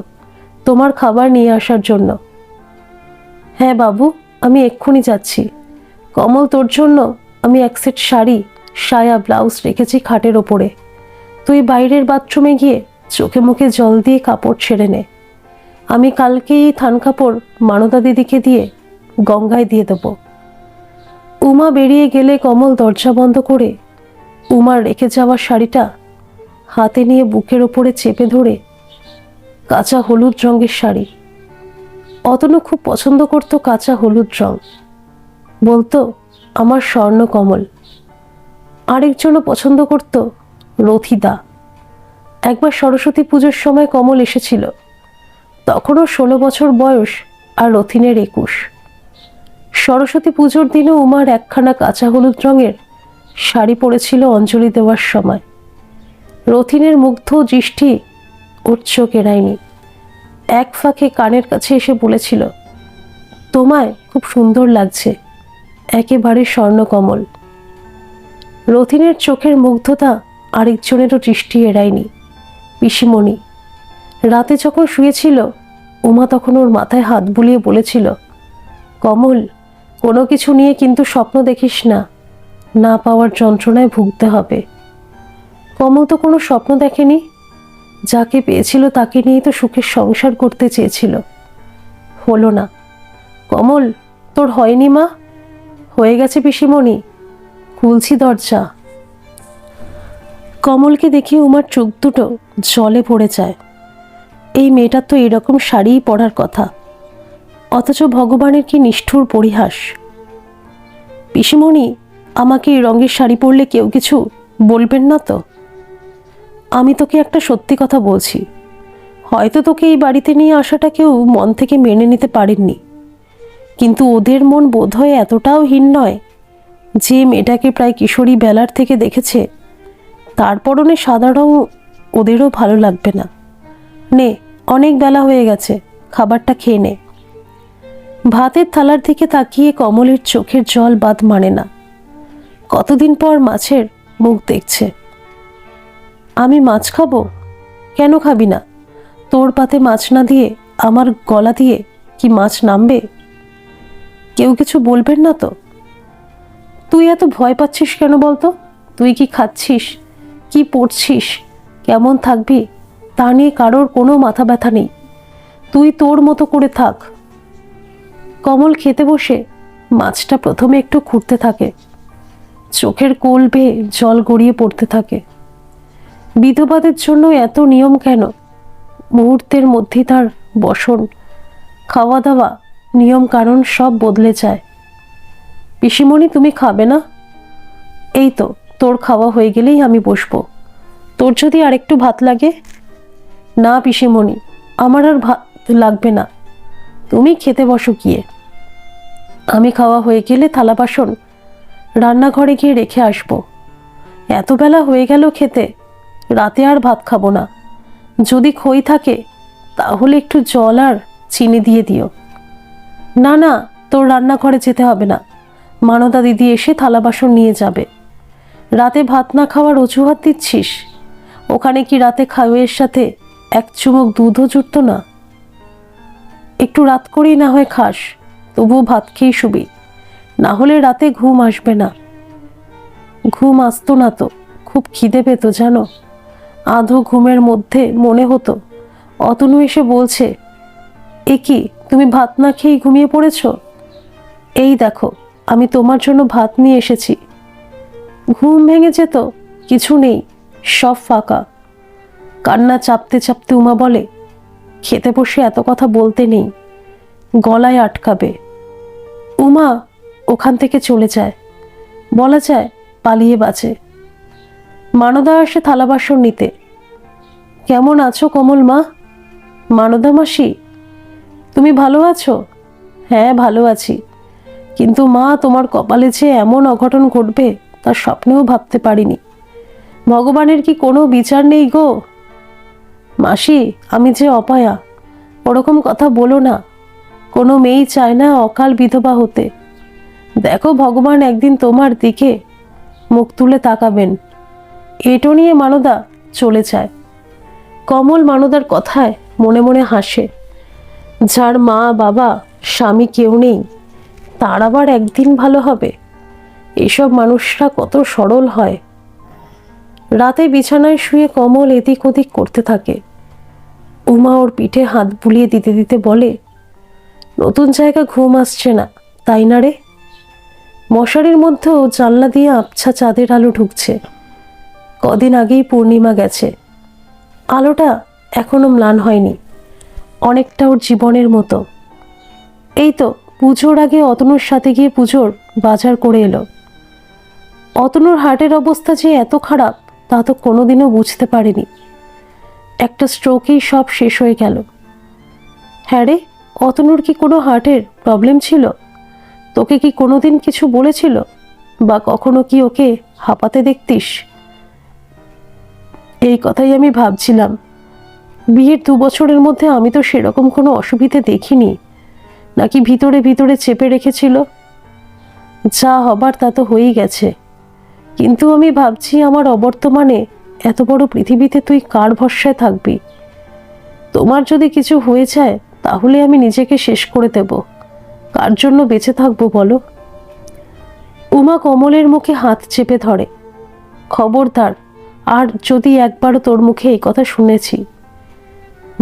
তোমার খাবার নিয়ে আসার জন্য। হ্যাঁ বাবু, আমি এক্ষুনি যাচ্ছি। কমল, তোর জন্য আমি এক সেট শাড়ি, সায়া, ব্লাউজ রেখেছি খাটের ওপরে। তুই বাইরের বাথরুমে গিয়ে চোখে মুখে জল দিয়ে কাপড় ছেড়ে নে। আমি কালকেই থান কাপড় মানদা দিদিকে দিয়ে গঙ্গায় দিয়ে দেব। উমা বেরিয়ে গেলে কমল দরজা বন্ধ করে উমার রেখে যাওয়া শাড়িটা হাতে নিয়ে বুকের ওপরে চেপে ধরে, কাঁচা হলুদ রঙের শাড়ি, অতনু খুব পছন্দ করতো কাঁচা হলুদ রং, বলতো আমার স্বর্ণ কমল। আরেকজনও পছন্দ করত রথিদা। একবার সরস্বতী পুজোর সময় কমল এসেছিল, তখনও 16 বছর বয়স আর রথিনের 21। সরস্বতী পুজোর দিনে উমার একখানা কাঁচা হলুদ রঙের শাড়ি পরেছিল অঞ্জলি দেওয়ার সময়। রথিনের মুগ্ধ দৃষ্টি ওর চোখ এড়ায়নি। এক ফাঁকে কানের কাছে এসে বলেছিল, তোমায় খুব সুন্দর লাগছে, একেবারে স্বর্ণকমল। রথিনের চোখের মুগ্ধতা আরেকজনেরও দৃষ্টি এড়ায়নি, পিসিমণি। রাতে যখন শুয়েছিল উমা তখন ওর মাথায় হাত বুলিয়ে বলেছিল, কমল, কোনো কিছু নিয়ে কিন্তু স্বপ্ন দেখিস না, না পাওয়ার যন্ত্রণায় ভুগতে হবে। কমল তো কোনো স্বপ্ন দেখেনি, যাকে পেয়েছিল তাকে নিয়েই তো সুখের সংসার করতে চেয়েছিল। হলো না। কমল, তোর হয়নি মা? হয়ে গেছে পিসিমণি, খুলছি দরজা। কমলকে দেখে উমার চোখ দুটো জলে পড়ে যায়। এই মেয়েটার তো এরকম শাড়িই পরার কথা, অথচ ভগবানের কি নিষ্ঠুর পরিহাস। পিসিমণি, আমাকে এই রঙের শাড়ি পরলে কেউ কিছু বলবেন না তো? আমি তোকে একটা সত্যি কথা বলছি, হয়তো তোকে এই বাড়িতে নিয়ে আসাটা কেউ মন থেকে মেনে নিতে পারেননি, কিন্তু ওদের মন বোধহয় এতটাও হীন নয় যে মেয়েটাকে প্রায় কিশোরী বেলার থেকে দেখেছে তার পরনে সাদা রং ওদেরও ভালো লাগবে না। নে, অনেক বেলা হয়ে গেছে, খাবারটা খেয়ে নে। ভাতের থালার দিকে তাকিয়ে কমলের চোখের জল বাদ মানে না। কতদিন পর মাছের মুখ দেখছে। আমি মাছ খাবো? কেন খাবি না? তোর পাতে মাছ না দিয়ে আমার গলা দিয়ে কি মাছ নামবে? কেউ কিছু বলবেন না তো? তুই এত ভয় পাচ্ছিস কেন বলতো? তুই কি খাচ্ছিস, কি পড়ছিস, কেমন থাকবি তা নিয়ে কারোর কোনো মাথা ব্যথা নেই। তুই তোর মতো করে থাক। কমল খেতে বসে মাছটা প্রথমে একটু খুঁড়তে থাকে, চোখের কোল বেয়ে জল গড়িয়ে পড়তে থাকে। বিধবাদের জন্য এত নিয়ম কেন? মুহূর্তের মধ্যেই তার বসন, খাওয়া দাওয়া, নিয়ম কারণ সব বদলে যায়। পিসিমণি, তুমি খাবে না? এই তো, তোর খাওয়া হয়ে গেলেই আমি বসবো। তোর যদি আরেকটু ভাত লাগে? না পিসিমণি, আমার আর ভাত লাগবে না, তুমি খেতে বসো গিয়ে। আমি খাওয়া হয়ে গেলে থালা বাসন রান্নাঘরে গিয়ে রেখে আসবো। এত বেলা হয়ে গেল খেতে, রাতে আর ভাত খাবো না। যদি খই থাকে তাহলে একটু জল আর চিনি দিয়ে দিও। না না, তোর রান্নাঘরে যেতে হবে না, মানদা দিদি এসে থালা বাসন নিয়ে যাবে। রাতে ভাত না খাওয়ার অজুহাত দিচ্ছিস? ওখানে কি রাতে খাওয়ের সাথে এক চুমুক দুধও জুটত না? একটু রাত করেই না হয় খাস, তবুও ভাত খেয়েই শুবি, না হলে রাতে ঘুম আসবে না। ঘুম আসতো না তো, খুব খিদে পেত জানো। আধো ঘুমের মধ্যে মনে হতো অতনু এসে বলছে, এ কি, তুমি ভাত না খেয়েই ঘুমিয়ে পড়েছ? এই দেখো, আমি তোমার জন্য ভাত নিয়ে এসেছি। ঘুম ভেঙে যেত, কিছু নেই, সব ফাঁকা। কান্না চাপতে চাপতে উমা বলে, খেতে বসে এত কথা বলতে নেই, গলায় আটকাবে। উমা ওখান থেকে চলে যায়, বলা যায় পালিয়ে বাঁচে। মানদা আসে থালা বাসন নিতে। কেমন আছো কমল মা? মানদা মাসি, তুমি ভালো আছো? হ্যাঁ, ভালো আছি, কিন্তু মা, তোমার কপালে যে এমন অঘটন ঘটবে তা স্বপ্নেও ভাবতে পারিনি। ভগবানের কি কোনো বিচার নেই গো? মাসি, আমি যে অপায়া, ওরকম কথা বলো না। কোনো মেয়েই চায় না অকাল বিধবা হতে। দেখো, ভগবান একদিন তোমার দিকে মুখ তুলে তাকাবেন। এটো নিয়ে মানদা চলে যায়। কমল মানদার কথায় মনে মনে হাসে। যার মা বাবা স্বামী কেউ নেই, তার আবার একদিন ভালো হবে? এসব মানুষরা কত সরল হয়। রাতে বিছানায় শুয়ে কমল এদিক ওদিক করতে থাকে। উমা ওর পিঠে হাত বুলিয়ে দিতে দিতে বলে, নতুন জায়গা ঘুম আসছে না, তাই না রে? মশারির মধ্যেও জানলা দিয়ে আবছা চাঁদের আলো ঢুকছে। কদিন আগেই পূর্ণিমা গেছে, আলোটা এখনো ম্লান হয়নি, অনেকটা ওর জীবনের মতো। এই তো পুজোর আগে অতনুর সাথে গিয়ে পুজোর বাজার করে এলো। অতনুর হার্টের অবস্থা যে এত খারাপ তা তো কোনোদিনও বুঝতে পারিনি। একটা স্ট্রোকেই সব শেষ হয়ে গেল। হ্যাঁ রে, অতনুর কি কোনো হার্টের প্রবলেম ছিল? তোকে কি কোনোদিন কিছু বলেছিল, বা কখনো কি ওকে হাঁপাতে দেখতিস? এই কথাই আমি ভাবছিলাম। বিয়ের 2 বছরের মধ্যে আমি তো সেরকম কোনো অসুবিধে দেখিনি, নাকি ভিতরে ভিতরে চেপে রেখেছিল? যা হবার তা তো হয়েই গেছে, কিন্তু আমি ভাবছি আমার অবর্তমানে এত বড় পৃথিবীতে তুই কার ভরসায় থাকবি? তোমার যদি কিছু হয়ে যায় তাহলে আমি নিজেকে শেষ করে দেব, কার জন্য বেঁচে থাকবো বলো? উমা কমলের মুখে হাত চেপে ধরে। খবরদার, আর যদি একবারও তোর মুখে এই কথা শুনেছি।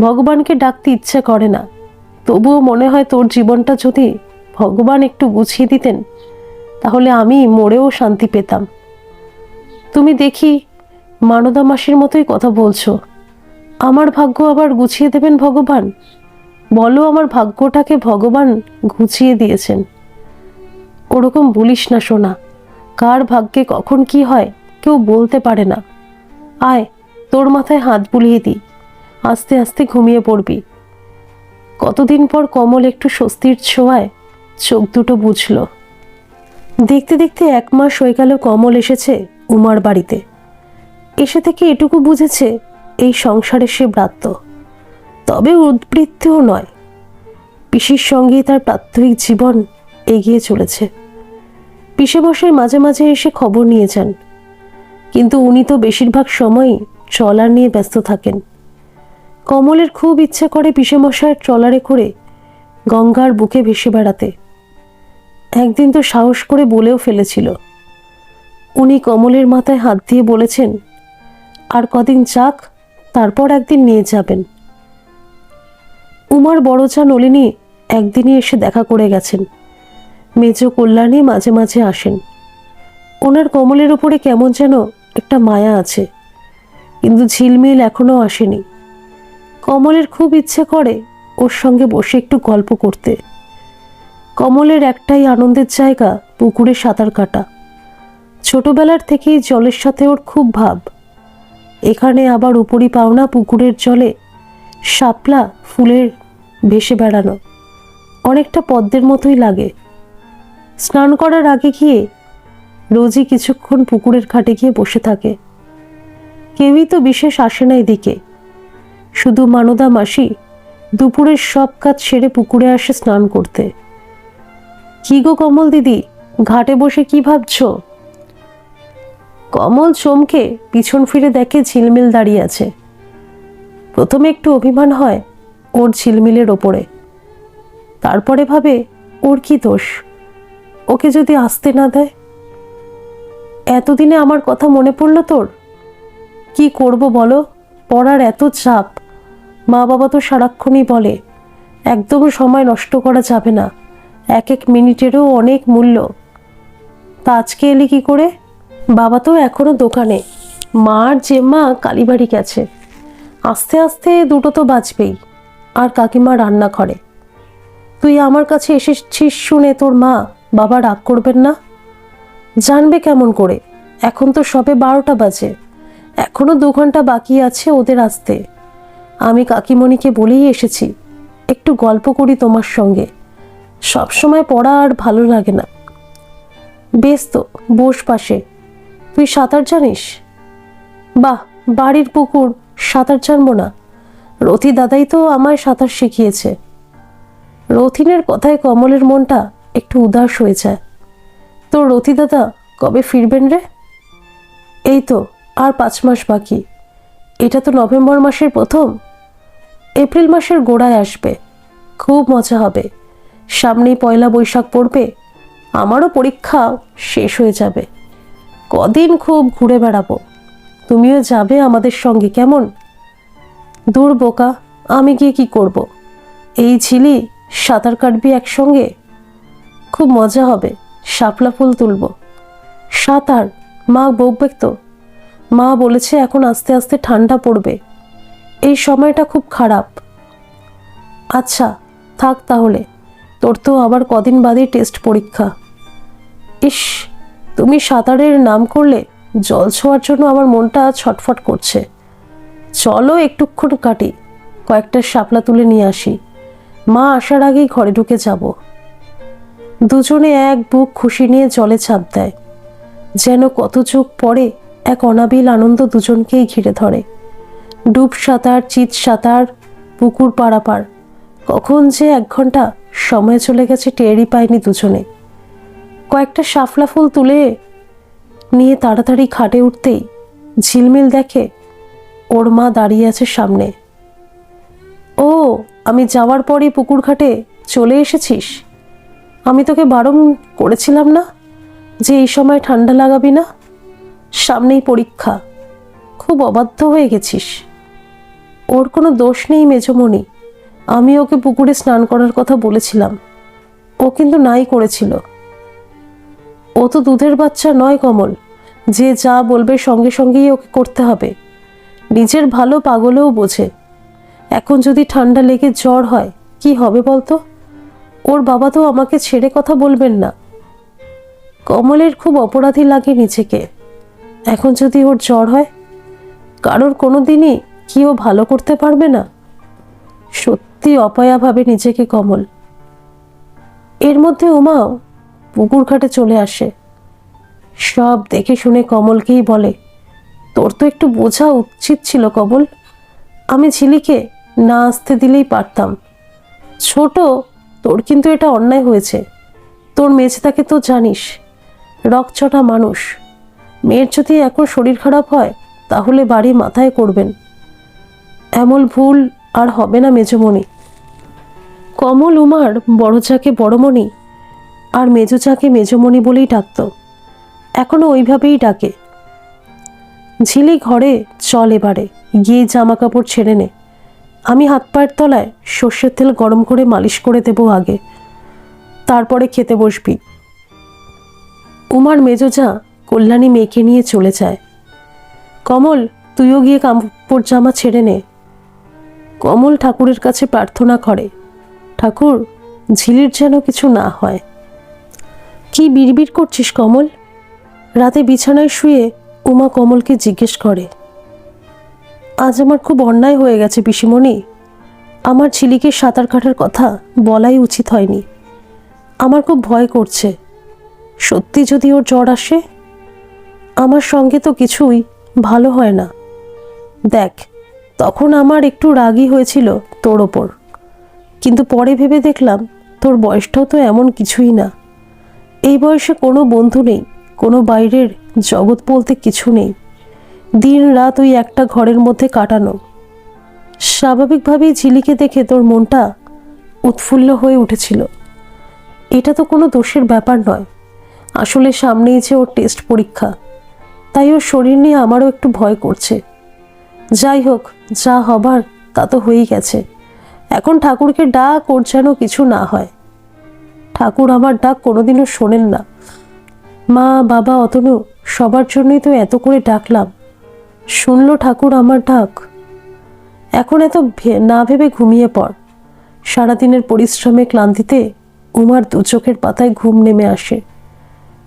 ভগবানকে ডাকতে ইচ্ছে করে না, তবুও মনে হয় তোর জীবনটা যদি ভগবান একটু গুছিয়ে দিতেন তাহলে আমি মরেও শান্তি পেতাম। তুমি দেখি মানদা মাসির মতোই কথা বলছো। আমার ভাগ্য আবার গুছিয়ে দেবেন ভগবান? বলো, আমার ভাগ্যটাকে ভগবান গুছিয়ে দিয়েছেন। ওরকম বলিস না সোনা, কার ভাগ্যে কখন কি হয় কেউ বলতে পারে না। আয়, তোর মাথায় হাত বুলিয়ে দিই, আস্তে আস্তে ঘুমিয়ে পড়বি। কতদিন পর কমল একটু স্বস্তির ছোঁয়ায় চোখ দুটো বুঝল। দেখতে দেখতে 1 মাস হয়ে গেল কমল এসেছে উমার বাড়িতে। এসে থেকে এটুকু বুঝেছে এই সংসারে সে ব্রাত্য, তবে উদ্বৃত্তও নয়। পিসির সঙ্গেই তার প্রাত্যহিক জীবন এগিয়ে চলেছে। পিসেমশাই মাঝে মাঝে এসে খবর নিয়ে যান, কিন্তু উনি তো বেশিরভাগ সময়ই ট্রলার নিয়ে ব্যস্ত থাকেন। কমলের খুব ইচ্ছে করে পিসেমশাইয়ের ট্রলারে করে গঙ্গার বুকে ভেসে বেড়াতে। একদিন তো সাহস করে বলেও ফেলেছিল। উনি কমলের মাথায় হাত দিয়ে বলেছেন, আর কদিন যাক, তারপর একদিন নিয়ে যাবেন। উমার বড় চা নলিনী একদিনই এসে দেখা করে গেছেন। মেজ কল্যাণী মাঝে মাঝে আসেন। ওনার কমলের উপরে কেমন যেন একটা মায়া আছে, কিন্তু ঝিলমিল এখনো আসেনি। কমলের খুব ইচ্ছে করে ওর সঙ্গে বসে একটু গল্প করতে। কমলের একটাই আনন্দের জায়গা পুকুরে সাঁতার কাটা। ছোটবেলার থেকেই জলের সাথে ওর খুব ভাব। এখানে আবার উপরি পাওনা পুকুরের জলে শাপলা ফুলের ভেসে বেড়ানো অনেকটা পদ্মের মতোই লাগে। স্নান করার আগে গিয়ে রোজই কিছুক্ষণ পুকুরের ঘাটে গিয়ে বসে থাকে। কেউই তো বিশেষ আসে না এদিকে, শুধু মানদা মাসি দুপুরের সব কাজ সেরে পুকুরে আসে স্নান করতে। কি গো কমল দিদি, ঘাটে বসে কি ভাবছো? কমল চমকে পিছন ফিরে দেখে ঝিলমিল দাঁড়িয়ে আছে। প্রথমে একটু অভিমান হয় ওর ঝিলমিলের ওপরে, তারপরে ভাবে ওর কি দোষ, ওকে যদি আসতে না দেয়। এতদিনে আমার কথা মনে পড়লো তোর? কি করব বলো, পড়ার এত চাপ। মা বাবা তো সারাক্ষণই বলে একদম সময় নষ্ট করা যাবে না, এক এক মিনিটেরও অনেক মূল্য। তা আজকে এলি কি করে? বাবা তো এখনো দোকানে, মা আর জেম্মা কালীবাড়ি গেছে। আস্তে আস্তে 2টো তো বাজবেই। আর কাকিমা রান্না করে। তুই আমার কাছে এসেছিস শুনে তোর মা বাবা রাগ করবেন না? জানবে কেমন করে? এখন তো সবে 12টা বাজে, এখনো 2 ঘন্টা বাকি আছে ওদের আসতে। আমি কাকিমণিকে বলেই এসেছি একটু গল্প করি তোমার সঙ্গে, সব সময় পড়া আর ভালো লাগে না। বেশ তো, বস পাশে। তুই সাঁতার জানিস? বাহ, বাড়ির পুকুর, সাঁতার জানবো না? রথি দাদাই তো আমায় সাঁতার শিখিয়েছে। রথিনের কথায় কমলের মনটা একটু উদাস হয়ে যায়। তো রথি দাদা কবে ফিরবেন রে? এই তো আর 5 মাস বাকি। এটা তো নভেম্বর মাসের প্রথম, এপ্রিল মাসের গোড়ায় আসবে। খুব মজা হবে। সামনেই পয়লা বৈশাখ পড়বে, আমারও পরীক্ষা শেষ হয়ে যাবে। কদিন খুব ঘুরে বেড়াবো। তুমিও যাবে আমাদের সঙ্গে, কেমন? দূর বোকা, আমি গিয়ে কি করব? এই ঝিলি সাঁতার কাটবি একসঙ্গে, খুব মজা হবে, শাপলা ফুল তুলব। সাঁতার? মা বকবে তো। মা বলেছে এখন আস্তে আস্তে ঠান্ডা পড়বে, এই সময়টা খুব খারাপ। আচ্ছা থাক তাহলে, তোর তো আবার কদিন বাদেই টেস্ট পরীক্ষা। ইস, তুমি সাঁতারের নাম করলে জল ছোঁয়ার জন্য আমার মনটা ছটফট করছে। চলো একটুক্ষণ কাটি, কয়েকটা শাপলা তুলে নিয়ে আসি। মা আসার আগেই ঘরে ঢুকে যাব। দুজনে এক বুক খুশি নিয়ে জলে ঝাঁপ দেয়। যেন কত যুগ পরে এক অনাবিল আনন্দ দুজনকেই ঘিরে ধরে। ডুব সাঁতার, চিৎ সাঁতার, পুকুর পারাপার, কখন যে 1 ঘন্টা সময় চলে গেছে টেরই পায়নি দুজনে। কয়েকটা শাপলা ফুল তুলে নিয়ে তাড়াতাড়ি খাটে উঠতেই ঝিলমিল দেখে ওর মা দাঁড়িয়ে আছে সামনে। ও, আমি যাওয়ার পরই পুকুর ঘাটে চলে এসেছিস? আমি তোকে বারণ করেছিলাম না যে এই সময় ঠান্ডা লাগাবি না? সামনেই পরীক্ষা, খুব অবাধ্য হয়ে গেছিস। ওর কোনো দোষ নেই মেজমণি, আমি ওকে পুকুরে স্নান করার কথা বলেছিলাম, ও কিন্তু নাই করেছিল। ও তো দুধের বাচ্চা নয় কমল, যে যা বলবে সঙ্গে সঙ্গেই ওকে করতে হবে। নিজের ভালো পাগলেও বোঝে। এখন যদি ঠান্ডা লেগে জ্বর হয় কি হবে বলতো? ওর বাবা তো আমাকে ছেড়ে কথা বলবেন না। কমলের খুব অপরাধী লাগে নিজেকে। এখন যদি ওর জ্বর হয়, কারোর কোনো দিনই কি ও ভালো করতে পারবে না? সত্যি অপয়া ভাবে নিজেকে কমল। এর মধ্যে উমাও পুকুর ঘাটে চলে আসে। সব দেখে শুনে কমলকেই বলে, তোর তো একটু বোঝা উচিত ছিল কমল, আমি ঝিলিকে না আসতে দিলেই পারতাম। ছোট, তোর কিন্তু এটা অন্যায় হয়েছে। তোর মেজদাকে তো জানিস, রকচটা মানুষ। মেয়ের যদি এখন শরীর খারাপ হয় তাহলে বাড়ি মাথায় করবেন। এমন ভুল আর হবে না মেজমণি। কমল উমার বড় যাকে বড়মণি আর মেজো যাকে মেজমণি বলেই ডাকত, এখনো ওইভাবেই ডাকে। ঝিলি ঘরে চল, এবারে গিয়ে জামা কাপড় ছেড়ে নে। আমি হাত পায়ের তলায় সর্ষের তেল গরম করে মালিশ করে দেবো আগে, তারপরে খেতে বসবি। উমার মেজোজা কল্যাণী মেয়েকে নিয়ে চলে যায়। কমল, তুইও গিয়ে কাপড় জামা ছেড়ে নে। কমল ঠাকুরের কাছে প্রার্থনা করে, ঠাকুর, ঝিলির যেন কিছু না হয়। কি বিড়বিড় করছিস কমল? রাতে বিছানায় শুয়ে উমা কমলকে জিজ্ঞেস করে। আজ আমার খুব অন্যায় হয়ে গেছে পিসিমণি, আমার ঝিলিকে সাঁতার কাটার কথা বলাই উচিত হয়নি। আমার খুব ভয় করছে, সত্যি যদি ওর জ্বর আসে? আমার সঙ্গে তো কিছুই ভালো হয় না। দেখ, তখন আমার একটু রাগই হয়েছিল তোর ওপর, কিন্তু পরে ভেবে দেখলাম তোর বয়সটাও তো এমন কিছুই না। এই বয়সে কোনো বন্ধু নেই, কোনো বাইরের জগৎ বলতে কিছু নেই। দিন রাত ওই একটা ঘরের মধ্যে কাটানো। স্বাভাবিকভাবেই ঝিলিকে দেখে তোর মনটা উৎফুল্ল হয়ে উঠেছিল। এটা তো কোনো দোষের ব্যাপার নয়। আসলে সামনেই যে ওর টেস্ট পরীক্ষা, তাই ওর শরীর নিয়ে আমারও একটু ভয় করছে। যাই হোক, যা হবার তা তো হয়েই গেছে। এখন ঠাকুরকে ডাক ওর যেন কিছু না হয়। ঠাকুর আমার ডাক কোনোদিনও শোনেন না। মা, বাবা, অতনু সবার জন্যই তো এত করে ডাকলাম, শুনলো ঠাকুর আমার ডাক? এখন এত না ভেবে ঘুমিয়ে পড়। সারাদিনের পরিশ্রমে ক্লান্তিতে উমার 2 চোখের পাতায় ঘুম নেমে আসে,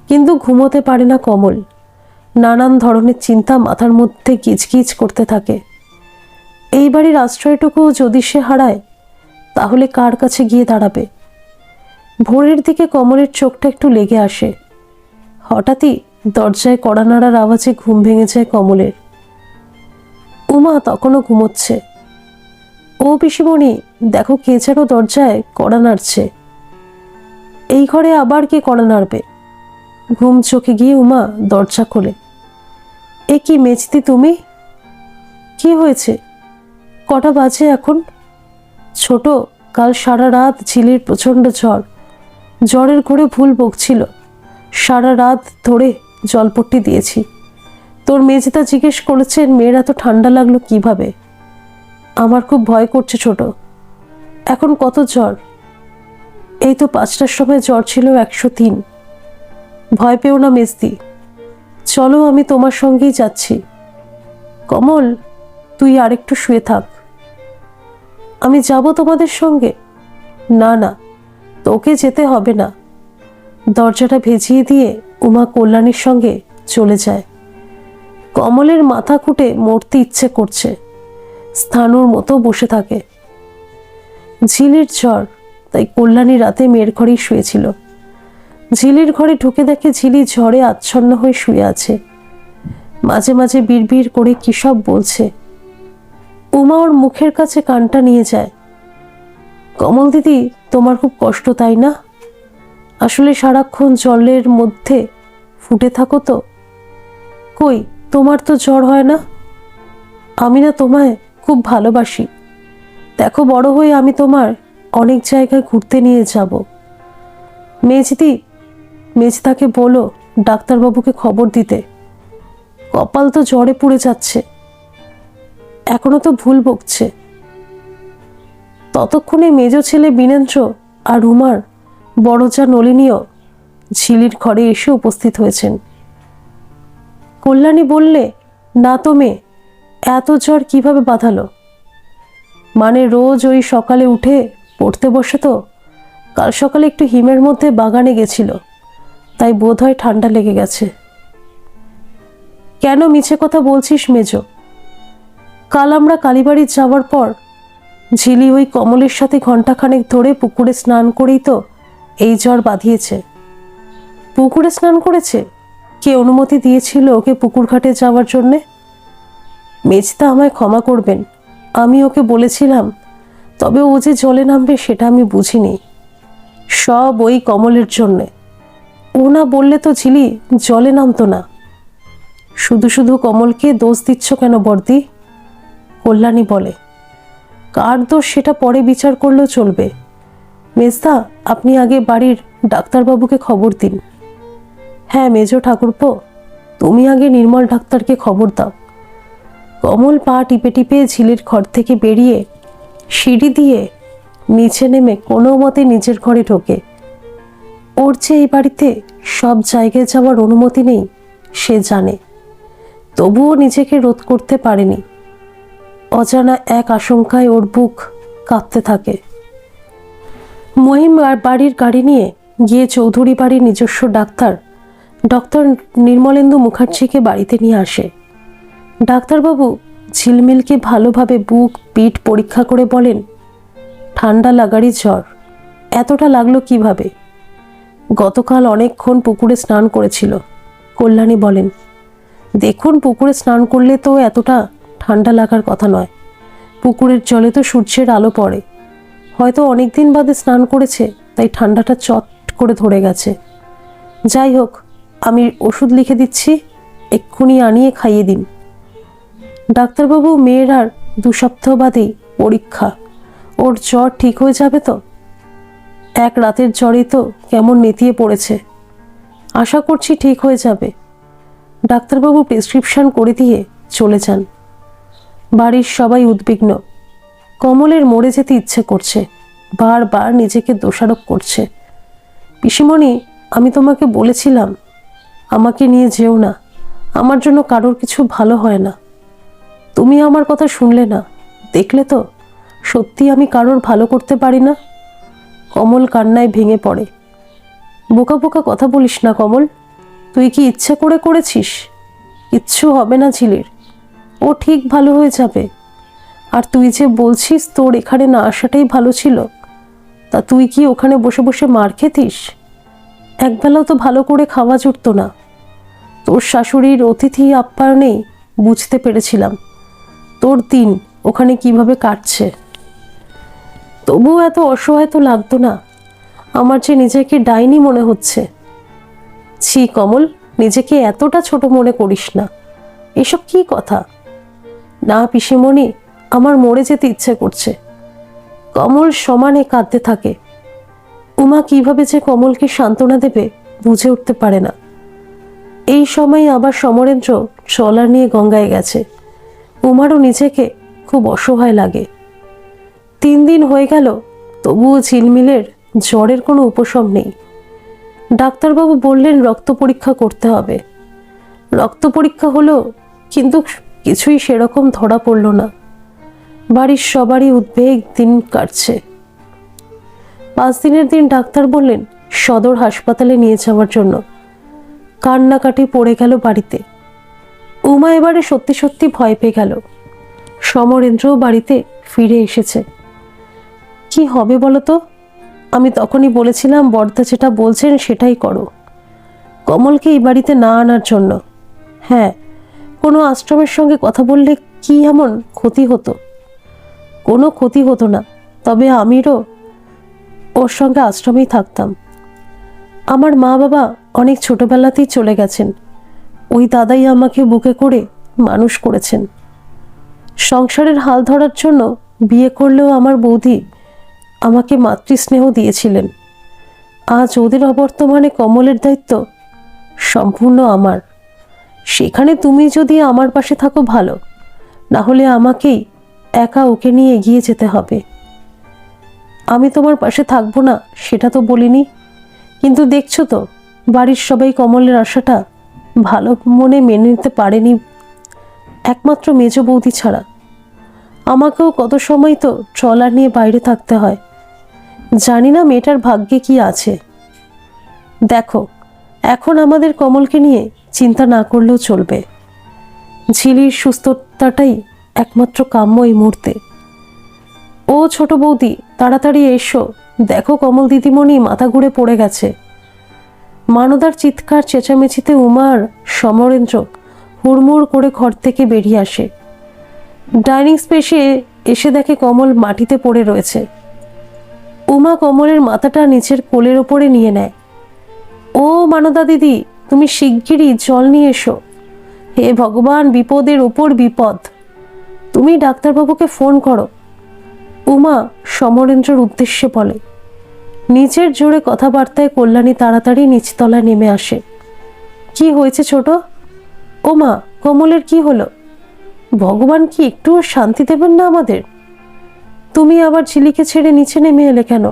কিন্তু ঘুমোতে পারে না কমল। নানান ধরনের চিন্তা মাথার মধ্যে গিজগিজ করতে থাকে। এই বাড়ির আশ্রয়টুকু যদি সে হারায় তাহলে কার কাছে গিয়ে দাঁড়াবে? ভোরের দিকে কমলের চোখটা একটু লেগে আসে। হঠাৎই দরজায় কড়া নাড়ার আওয়াজে ঘুম ভেঙে যায় কমলের। উমা তখনও ঘুমোচ্ছে। ও পিসিমণি, দেখো কে যেন দরজায় কড়া নাড়ছে। এই ঘরে আবার কে কড়া নাড়বে? ঘুম চোখে গিয়ে উমা দরজা খোলে। এ কি মেজদি, তুমি? কি হয়েছে? কটা বাজে এখন? ছোট, কাল সারা রাত ঝিলির প্রচণ্ড জ্বর। জ্বরের ঘোরে ভুল বকছিল। সারা রাত ধরে জলপট্টি দিয়েছি। তোর মেজদা জিজ্ঞেস করেছেন মেয়ের এত ঠান্ডা লাগলো কিভাবে। আমার খুব ভয় করছে ছোট। এখন কত জ্বর? এই তো 5টার সময় জ্বর ছিল 103। ভয় পেও না মেজদি, চলো আমি তোমার সঙ্গেই যাচ্ছি। কমল, তুই আরেকটু শুয়ে থাক। আমি যাব তোমাদের সঙ্গে? না না, তোকে যেতে হবে না। দরজাটা ভেজিয়ে দিয়ে উমা কল্যাণীর সঙ্গে চলে যায়। কমলের মাথা খুঁটে মরতে ইচ্ছে করছে, স্থানুর মতো বসে থাকে। ঝিলির জ্বর, তাই কল্যাণী রাতে মেয়ের ঘরেই শুয়েছিল। ঝিলির ঘরে ঢুকে দেখে ঝিলি ঝড়ে আচ্ছন্ন হয়ে শুয়ে আছে। মাঝে মাঝে বিড়বিড় করে কী সব বলছে। উমা ওর মুখের কাছে কানটা নিয়ে যায়। কমল দিদি, তোমার খুব কষ্ট তাই না? আসলে সারাক্ষণ জলের মধ্যে ফুটে থাকো তো। কই, তোমার তো জ্বর হয় না? আমি না তোমায় খুব ভালোবাসি। দেখো, বড় হয়ে আমি তোমার অনেক জায়গায় ঘুরতে নিয়ে যাব। মেজদি, মেজদাকে বলো ডাক্তারবাবুকে খবর দিতে। কপাল তো জ্বরে পুড়ে যাচ্ছে, এখনো তো ভুল বকছে। ততক্ষণে মেজ ছেলে বীরেন্দ্র আর উমার বড় যা নলিনীও ঝিলির ঘরে এসে উপস্থিত হয়েছেন। কল্যাণী বললে, না তো মেয়ে, এত জ্বর কিভাবে বাঁধালো? মানে রোজ ওই সকালে উঠে পড়তে বসে তো, কাল সকালে একটু হিমের মধ্যে বাগানে গেছিল, তাই বোধ হয় ঠান্ডা লেগে গেছে। কেন মিছে কথা বলছিস মেজ? কাল আমরা কালীবাড়ি যাওয়ার পর ঝিলি ওই কমলের সাথে ঘণ্টাখানেক ধরে পুকুরে স্নান করেই তো এই জ্বর বাঁধিয়েছে। পুকুরে স্নান করেছে? কে অনুমতি দিয়েছিল ওকে পুকুর ঘাটে যাওয়ার জন্যে? মেজদা আমায় ক্ষমা করবেন, আমি ওকে বলেছিলাম, তবে ও যে জলে নামবে সেটা আমি বুঝিনি। সব ওই কমলের জন্যে। ও না বললে তো ঝিলি জলে নামতো না। শুধু শুধু কমলকে দোষ দিচ্ছ কেন বর্দি? কল্যাণী বলে, কার দোষ সেটা পরে বিচার করলেও চলবে। মেজদা, আপনি আগে বাড়ির ডাক্তারবাবুকে খবর দিন। হ্যাঁ মেজ ঠাকুরপো, তুমি আগে নির্মল ডাক্তারকে খবর দাও। কমল পা টিপে টিপে ঝিলির ঘর থেকে বেরিয়ে সিঁড়ি দিয়ে নিচে নেমে কোনো মতে নিজের ঘরে ঢোকে। ওর যে এই বাড়িতে সব জায়গায় যাওয়ার অনুমতি নেই সে জানে, তবুও নিজেকে রোধ করতে পারেনি। অজানা এক আশঙ্কায় ওর বুক কাঁপতে থাকে। মহিম আর বাড়ির গাড়ি নিয়ে গিয়ে চৌধুরী বাড়ির নিজস্ব ডক্টর নির্মলেন্দু মুখার্জিকে বাড়িতে নিয়ে আসে। ডাক্তারবাবু ঝিলমিলকে ভালোভাবে বুক পিঠ পরীক্ষা করে বলেন, ঠান্ডা লাগারই জ্বর। এতটা লাগলো কিভাবে? গতকাল অনেকক্ষণ পুকুরে স্নান করেছিল। কল্যাণী বলেন, দেখুন, পুকুরে স্নান করলে তো এতটা ঠান্ডা লাগার কথা নয়। পুকুরের জলে তো সূর্যের আলো পড়ে, হয়তো অনেক দিন বাদে স্নান করেছে, তাই ঠান্ডাটা চট করে ধরে গেছে। যাই হোক, আমি ওষুধ লিখে দিচ্ছি, এক্ষুনি আনিয়ে খাইয়ে দিন। ডাক্তারবাবু, মেয়ের আর 2 সপ্তাহ বাদেই পরীক্ষা, ওর জ্বর ঠিক হয়ে যাবে তো? এক রাতের জ্বরেই তো কেমন নেতিয়ে পড়েছে, আশা করছি ঠিক হয়ে যাবে। ডাক্তারবাবু প্রেসক্রিপশন করে দিয়ে চলে যান। বাড়ির সবাই উদ্বিগ্ন। কমলের মরে যেতে ইচ্ছে করছে, বারবার নিজেকে দোষারোপ করছে। পিসিমণি, আমি তোমাকে বলেছিলাম আমাকে নিয়ে যেও না, আমার জন্য কারোর কিছু ভালো হয় না। তুমি আমার কথা শুনলে না, দেখলে তো সত্যি আমি কারোর ভালো করতে পারি না। কমল কান্নায় ভেঙে পড়ে। বোকা বোকা কথা বলিস না কমল, তুই কি ইচ্ছে করে করেছিস? কিচ্ছু হবে না ঝিলির, ও ঠিক ভালো হয়ে যাবে। আর তুই যে বলছিস তোর এখানে না আসাটাই ভালো ছিল, তা তুই কি ওখানে বসে বসে মার খেতিস? একবেলাও তো ভালো করে খাওয়া জুটতো না। তোর শাশুড়ির অতিথি আপ্যায়নেই বুঝতে পেরেছিলাম তোর দিন ওখানে কিভাবে কাটছে। তবুও এত অসহায় তো লাগতো না। আমার যে নিজেকে ডাইনি মনে হচ্ছে। ছি কমল, নিজেকে এতটা ছোট মনে করিস না। এসব কি কথা? না পিসিমণি, আমার মরে যেতে ইচ্ছে করছে। কমল সমানে কাঁদতে থাকে। উমা কিভাবে যে কমলকে সান্ত্বনা দেবে বুঝে উঠতে পারে না। এই সময় আবার সমরেন্দ্র ট্রলার নিয়ে গঙ্গায় গেছে। উমারও নিজেকে খুব অসহায় লাগে। 3 দিন হয়ে গেল, তবুও ঝিলমিলের জ্বরের কোনো উপশম নেই। ডাক্তারবাবু বললেন রক্ত পরীক্ষা করতে হবে। রক্ত পরীক্ষা হলো, কিন্তু কিছুই সেরকম ধরা পড়ল না। বাড়ির সবারই উদ্বেগ দিন কাটছে। 5 দিনের দিন ডাক্তার বললেন সদর হাসপাতালে নিয়ে যাওয়ার জন্য। কান্নাকাটি পড়ে গেল বাড়িতে। উমা এবারে সত্যি সত্যি ভয় পেয়ে গেল। সমরেন্দ্রও বাড়িতে ফিরে এসেছে। কি হবে বলো তো? আমি তখনই বলেছিলাম বড়দা যেটা বলছেন সেটাই করো, কমলকে এই বাড়িতে না আনার জন্য। হ্যাঁ, কোনো আশ্রমের সঙ্গে কথা বললে কি এমন ক্ষতি হতো? কোনো ক্ষতি হতো না, তবে আমিরও ওর সঙ্গে আশ্রমেই থাকতাম। আমার মা বাবা অনেক ছোটবেলাতেই চলে গেছেন। ওই দাদাই আমাকে বুকে করে মানুষ করেছেন। সংসারের হাল ধরার জন্য বিয়ে করলেও আমার বৌদি আমাকে মাতৃস্নেহ দিয়েছিলেন। আজ ওদের অবর্তমানে কমলের দায়িত্ব সম্পূর্ণ আমার। সেখানে তুমি যদি আমার পাশে থাকো ভালো, না হলে আমাকেই একা ওকে নিয়ে এগিয়ে যেতে হবে। আমি তোমার পাশে থাকবো না সেটা তো বলিনি, কিন্তু দেখছো তো বাড়ির সবাই কমলের আশাটা ভালো মনে মেনে নিতে পারেনি, একমাত্র মেজ বৌদি ছাড়া। আমাকেও কত সময় তো ট্রলার নিয়ে বাইরে থাকতে হয়। জানি না মেয়েটার ভাগ্যে কি আছে। দেখো, এখন আমাদের কমলকে নিয়ে চিন্তা না করলেও চলবে। ঝিলির সুস্থতাটাই একমাত্র কাম্য এই মুহূর্তে। ও ছোট বৌদি, তাড়াতাড়ি এসো, দেখো কমল দিদিমণি মাথা ঘুরে পড়ে গেছে। মানদার চিৎকার চেঁচামেচিতে উমার সমরেন্দ্র হুড়মুড় করে ঘর থেকে বেরিয়ে আসে। ডাইনিং স্পেসে এসে দেখে কমল মাটিতে পড়ে রয়েছে। উমা কমলের মাথাটা নিচের কোলের ওপরে নিয়ে নেয়। ও মানদা দিদি, তুমি শিগগিরই জল নিয়ে এসো। হে ভগবান, বিপদের ওপর বিপদ। তুমি ডাক্তারবাবুকে ফোন করো, উমা সমরেন্দ্রর উদ্দেশ্যে বলে। নিচের জোরে কথাবার্তায় কল্যাণী তাড়াতাড়ি নিচতলায় নেমে আসে। কি হয়েছে ছোট? ওমা, কমলের কি হলো? ভগবান কি একটুও শান্তি দেবেন না আমাদের? তুমি আবার ঝিলিকে ছেড়ে নিচে নেমে এলে কেন?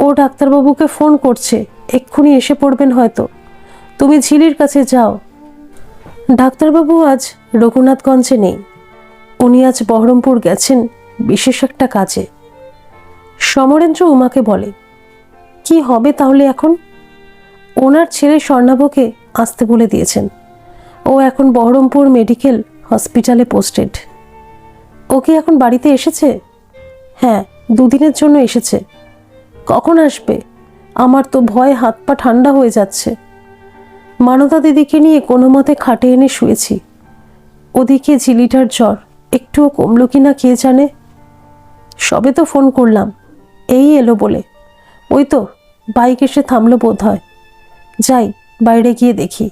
ও ডাক্তারবাবুকে ফোন করছে, এক্ষুনি এসে পড়বেন হয়তো। তুমি ঝিলির কাছে যাও। ডাক্তারবাবু আজ রঘুনাথগঞ্জে নেই, উনি আজ বহরমপুর গেছেন বিশেষ একটা কাজে। সমরেন্দ্র উমাকে বলে। কি হবে তাহলে এখন? ওনার ছেলে স্বর্ণাভকে আসতে বলে দিয়েছেন। ও এখন বহরমপুর মেডিকেল হসপিটালে পোস্টেড। ও কি এখন বাড়িতে এসেছে? হ্যাঁ, 2 দিনের জন্য এসেছে। কখন আসবে? আমার তো ভয়ে হাত পা ঠান্ডা হয়ে যাচ্ছে। মানদা দিদিকে নিয়ে কোনো মতে খাটে এনে শুয়েছি। ওদিকে ঝিলিটার জ্বর একটুও কমলো কিনা কে জানে। সবে তো ফোন করলাম, এই এলো বলে। ওই তো বাইক এসে থামলো বোধ হয়। যাই, বাইরে গিয়ে দেখি।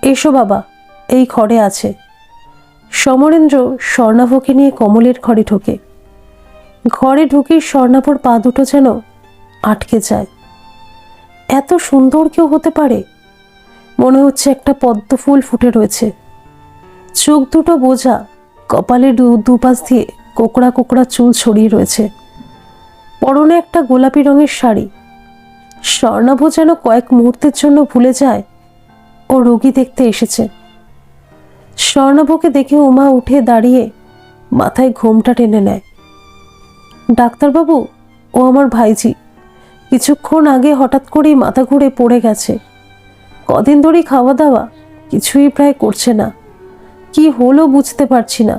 এসো বাবা, এই ঘরে আছে। সমরেন্দ্র স্বর্ণাভকে নিয়ে কমলের ঘরে ঢোকে। ঘরে ঢুকেই স্বর্ণাভর পা দুটো যেন আটকে যায়। এত সুন্দর কেউ হতে পারে? মনে হচ্ছে একটা পদ্ম ফুল ফুটে রয়েছে। চোখ দুটো বোঝা, কপালের দুপাশ দিয়ে কোকড়া কোকড়া চুল ছড়িয়ে রয়েছে। পরনে একটা গোলাপি রঙের শাড়ি। স্বর্ণাভ যেন কয়েক মুহূর্তের জন্য ভুলে যায় ও রোগী দেখতে এসেছে। স্বর্ণাভকে দেখে উমা উঠে দাঁড়িয়ে মাথায় ঘোমটা টেনে নেয়। ডাক্তারবাবু, ও আমার ভাইজি। কিছুক্ষণ আগে হঠাৎ করেই মাথা ঘুরে পড়ে গেছে। কদিন ধরেই খাওয়া দাওয়া কিছুই প্রায় করছে না। কি হলো বুঝতে পারছি না।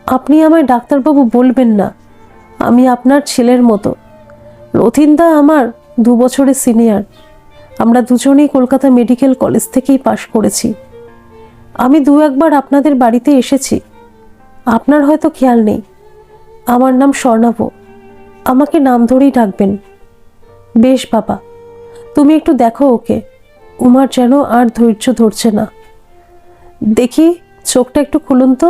আপনি আমায় ডাক্তারবাবু বলবেন না, আমি আপনার ছেলের মতো। রথিনদা আমার 2 বছরের সিনিয়র। আমরা দুজনেই কলকাতা মেডিকেল কলেজ থেকেই পাশ করেছি। আমি 2-1 বার আপনাদের বাড়িতে এসেছি, আপনার হয়তো খেয়াল নেই। আমার নাম স্বর্ণাভ, আমাকে নাম ধরেই ডাকবেন। বেশ বাবা, তুমি একটু দেখো ওকে। উমার যেন আর ধৈর্য ধরছে না। দেখি, চোখটা একটু খুলুন তো।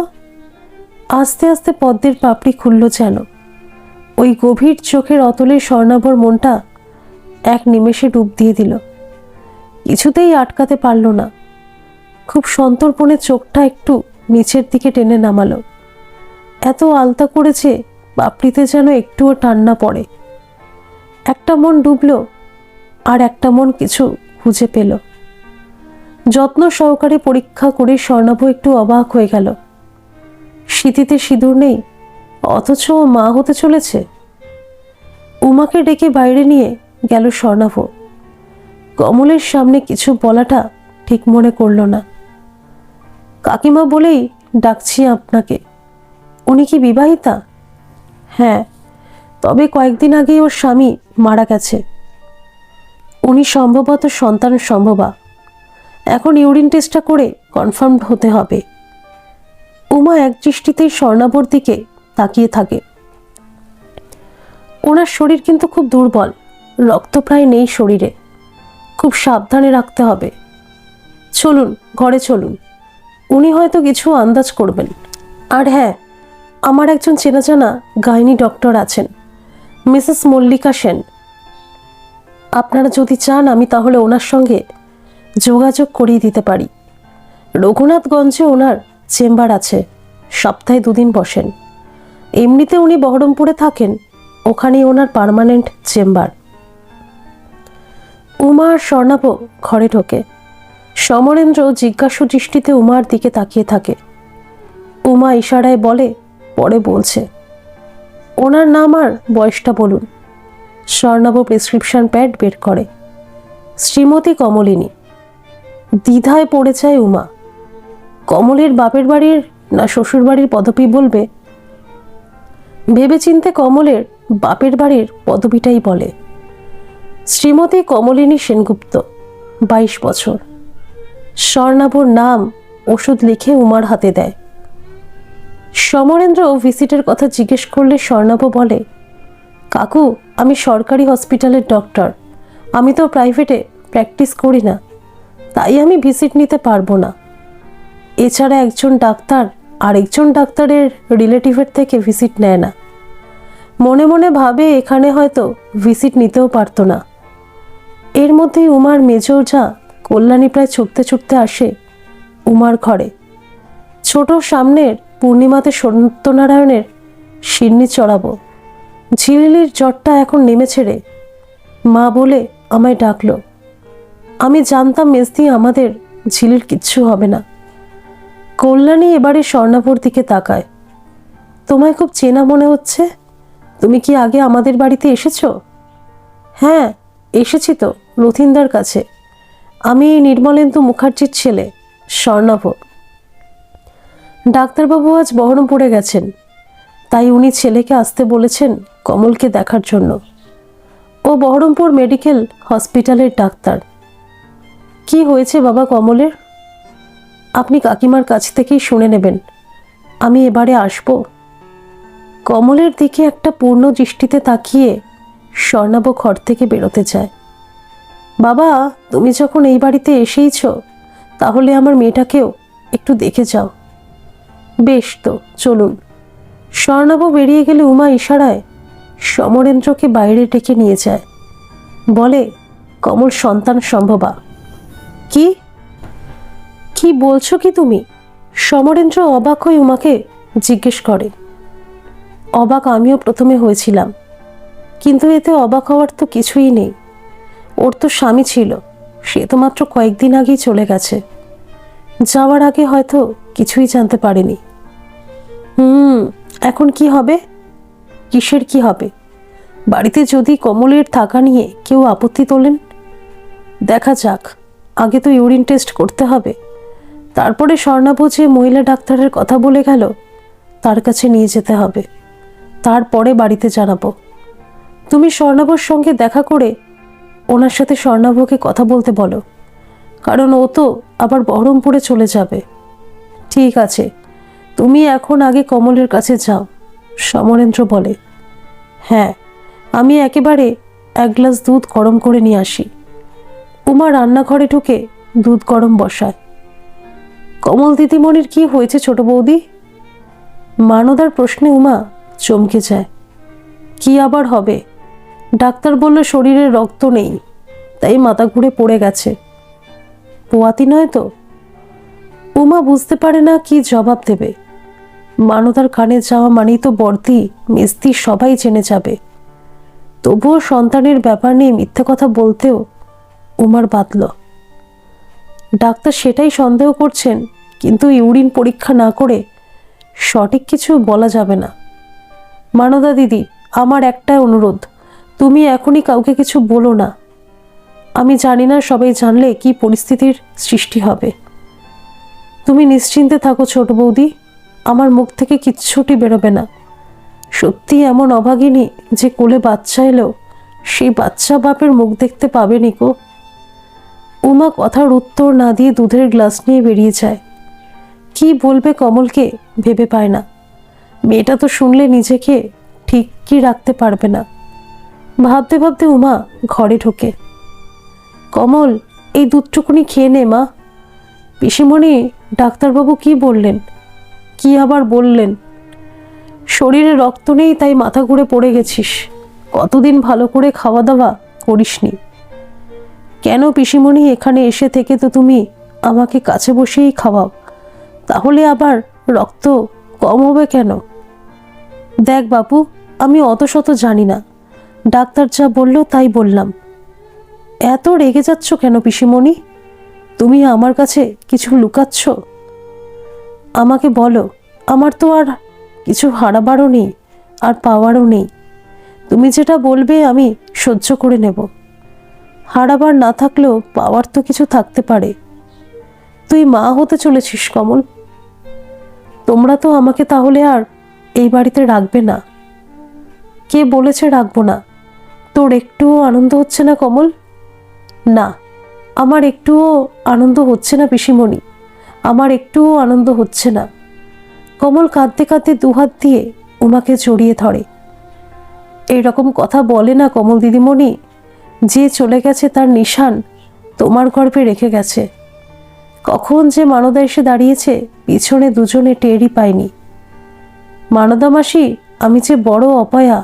আস্তে আস্তে পদ্মের পাপড়ি খুলল যেন। ওই গভীর চোখের অতলে স্বর্ণাভর মনটা এক নিমেষে ডুব দিয়ে দিল। কিছুতেই আটকাতে পারল না। খুব সন্তর্পণে চোখটা একটু নিচের দিকে টেনে নামালো। এত আলতা করেছে পাপড়িতে যেন একটুও টান না পড়ে। একটা মন ডুবল, আর একটা মন কিছু খুঁজে পেল। যত্ন সহকারে পরীক্ষা করে স্বর্ণাভ একটু অবাক হয়ে গেল। স্মৃতিতে সিঁদুর নেই, অথচ মা হতে চলেছে। উমাকে ডেকে বাইরে নিয়ে গেল স্বর্ণাভ। কমলের সামনে কিছু বলাটা ঠিক মনে করল না। কাকিমা বলেই ডাকছি আপনাকে। উনি কি বিবাহিতা? হ্যাঁ, তবে কয়েকদিন আগেই ওর স্বামী মারা গেছে। উনি সম্ভবত সন্তান সম্ভবা। এখন ইউরিন টেস্টটা করে কনফার্ম হতে হবে। উমা এক দৃষ্টিতেই স্বর্ণাভর দিকে তাকিয়ে থাকে। ওনার শরীর কিন্তু খুব দুর্বল, রক্ত প্রায় নেই শরীরে। খুব সাবধানে রাখতে হবে। চলুন, ঘরে চলুন। উনি হয়তো কিছু আন্দাজ করবেন। আর হ্যাঁ, আমার একজন চেনাজানা গাইনি ডক্টর আছেন, মিসেস মল্লিকা সেন। আপনারা যদি চান আমি তাহলে ওনার সঙ্গে যোগাযোগ করিয়ে দিতে পারি। রঘুনাথগঞ্জে ওনার চেম্বার আছে, সপ্তাহে 2 দিন বসেন। এমনিতে উনি বহরমপুরে থাকেন, ওখানেই ওনার পার্মানেন্ট চেম্বার। উমা আর স্বর্ণাভ ঘরে ঢোকে। সমরেন্দ্র জিজ্ঞাসু দৃষ্টিতে উমার দিকে তাকিয়ে থাকে। উমা ইশারায় বলে, পরে বলছে। ওনার নাম আর বয়সটা বলুন। স্বর্ণাভ প্রেসক্রিপশন প্যাড বের করে। শ্রীমতী কমলিনী। দ্বিধায় পড়ে যায় উমা। কমলের বাপের বাড়ির না শ্বশুর বাড়ির পদবি বলবে? ভেবেচিন্তে কমলের বাপের বাড়ির পদবিটাই বলে। শ্রীমতী কমলিনী সেনগুপ্ত, 22 বছর। স্বর্ণাভর নাম, ওষুধ লিখে উমার হাতে দেয়। সমরেন্দ্র ভিজিটের কথা জিজ্ঞেস করলে স্বর্ণাভ বলে, কাকু, আমি সরকারি হসপিটালের ডক্টর। আমি তো প্রাইভেটে প্র্যাকটিস করি না, তাই আমি ভিজিট নিতে পারবো না। এছাড়া একজন ডাক্তার আরেকজন ডাক্তারের রিলেটিভের থেকে ভিজিট নেয় না। মনে মনে ভাবে এখানে হয়তো ভিজিট নিতেও পারতো না। এর মধ্যেই উমার মেজর যা কল্যাণী প্রায় ছুটতে ছুটতে আসে উমার ঘরে। ছোট সামনের পূর্ণিমাতে সত্যনারায়ণের শিরনি চড়াবো। ঝিলিলির জ্বরটা এখন নেমেছে রে, মা বলে আমায় ডাকলো। আমি জানতাম মেজদি আমাদের ঝিলির কিচ্ছু হবে না। কল্যাণী এবারে স্বর্ণাভর দিকে তাকায়। তোমায় খুব চেনা মনে হচ্ছে। তুমি কি আগে আমাদের বাড়িতে এসেছো? হ্যাঁ, এসেছি তো, রথিনদার কাছে। আমি নির্মলেন্দু মুখার্জির ছেলে, স্বর্ণাভ। ডাক্তারবাবু আজ বহরমপুরে গেছেন, তাই উনি ছেলেকে আসতে বলেছেন কমলকে দেখার জন্য। ও বহরমপুর মেডিকেল হসপিটালের ডাক্তার। কি হয়েছে বাবা কমলের? আপনি কাকিমার কাছ থেকেই শুনে নেবেন। আমি এবারে আসব। কমলের দিকে একটা পূর্ণ দৃষ্টিতে তাকিয়ে স্বর্ণাভ ঘর থেকে বেরোতে চায়। বাবা, তুমি যখন এই বাড়িতে এসেইছ, তাহলে আমার মেয়েটাকেও একটু দেখে যাও। বেশ তো, চলুন। স্বর্ণাভ বেরিয়ে গেলে উমা ইশারায় সমরেন্দ্রকে বাইরে ডেকে নিয়ে যায়। বলে, কমল সন্তান সম্ভবা। কি কি বলছো কি তুমি? সমরেন্দ্র অবাক হয়ে উমাকে জিজ্ঞেস করে। অবাক আমিও প্রথমে হয়েছিলাম, কিন্তু এতে অবাক হওয়ার তো কিছুই নেই। ওর তো স্বামী ছিল, সে তো মাত্র কয়েকদিন আগেই চলে গেছে। যাওয়ার আগে হয়তো কিছুই জানতে পারেনি। এখন কি হবে? কিসের কি হবে? বাড়িতে যদি কমলের থাকা নিয়ে কেউ আপত্তি তোলেন? দেখা যাক, আগে তো ইউরিন টেস্ট করতে হবে। তারপরে স্বর্ণাভ যে মহিলা ডাক্তারের কথা বলে গেল, তার কাছে নিয়ে যেতে হবে। তারপরে বাড়িতে জানাবো। তুমি স্বর্ণাভর সঙ্গে দেখা করে ওনার সাথে স্বর্ণাভকে কথা বলতে বলো, কারণ ও তো আবার বহরমপুরে চলে যাবে। ঠিক আছে, তুমি এখন আগে কমলের কাছে যাও, সমরেন্দ্র বলে। হ্যাঁ, আমি একেবারে 1 গ্লাস দুধ গরম করে নিয়ে আসি। উমা রান্নাঘরে ঢুকে দুধ গরম বসায়। কমল দিদিমণির কি হয়েছে ছোট বৌদি? মানদার প্রশ্নে উমা চমকে যায়। কি আবার হবে? ডাক্তার বলল শরীরে রক্ত নেই, তাই মাথা ঘুরে পড়ে গেছে। পোয়াতি নয় তো? উমা বুঝতে পারে না কি জবাব দেবে। মানদার কানে যাওয়া মানেই তো বর্দি মেস্তি সবাই জেনে যাবে। তবুও সন্তানের ব্যাপার নিয়ে মিথ্যে কথা বলতেও উমার বাধল। ডাক্তার সেটাই সন্দেহ করছেন, কিন্তু ইউরিন পরীক্ষা না করে সঠিক কিছু বলা যাবে না। মানদা দিদি, আমার একটাই অনুরোধ, তুমি এখনই কাউকে কিছু বলো না। আমি জানি না সবাই জানলে কি পরিস্থিতির সৃষ্টি হবে। তুমি নিশ্চিন্তে থাকো ছোট বৌদি, আমার মুখ থেকে কিচ্ছুটি বেরোবে না। সত্যি এমন অভাগিনী যে কোলে বাচ্চা এলেও সেই বাচ্চা বাপের মুখ দেখতে পাবে নিকো। উমা কথার উত্তর না দিয়ে দুধের গ্লাস নিয়ে বেরিয়ে যায়। কি বলবে কমলকে ভেবে পায় না। মেয়েটা তো শুনলে নিজেকে ঠিক কি রাখতে পারবে না। ভাবতে ভাবতে উমা ঘরে ঢোকে। কমল, এই দুধটুকুনি খেয়ে নে মা। পিসিমণি, ডাক্তারবাবু কি বললেন? কি আবার বললেন? শরীরে রক্ত নেই তাই মাথা ঘুরে পড়ে গেছিস। কতদিন ভালো করে খাওয়া দাওয়া করিসনি। কেন পিসিমণি, এখানে এসে থেকে তো তুমি আমাকে কাছে বসেই খাওয়াও, তাহলে আবার রক্ত কম হবে কেন? দেখ বাপু, আমি অত শত জানি না, ডাক্তার যা বলল তাই বললাম। এত রেগে যাচ্ছ কেন পিসিমণি? তুমি আমার কাছে কিছু লুকাচ্ছ? আমাকে বলো, আমার তো আর কিছু হারাবারও নেই আর পাওয়ারও নেই। তুমি যেটা বলবে আমি সহ্য করে নেব। হারাবার না থাকলেও পাওয়ার তো কিছু থাকতে পারে। তুই মা হতে চলেছিস কমল। তোমরা তো আমাকে তাহলে আর এই বাড়িতে রাখবে না। কে বলেছে রাখবো না? তোর একটুও আনন্দ হচ্ছে না কমল? না, আমার একটুও আনন্দ হচ্ছে না পিসিমণি, আমার একটুও আনন্দ হচ্ছে না। কমল কাঁদতে কাঁদতে দুহাত দিয়ে উমাকে জড়িয়ে ধরে। এইরকম কথা বলে না কমল দিদিমণি। যে চলে গেছে তার নিশান তোমার গর্ভে রেখে গেছে। কখন যে মানদা এসে দাঁড়িয়েছে পিছনে দুজনে টেরই পায়নি। মানদা মাসি, আমি যে বড় অপয়া।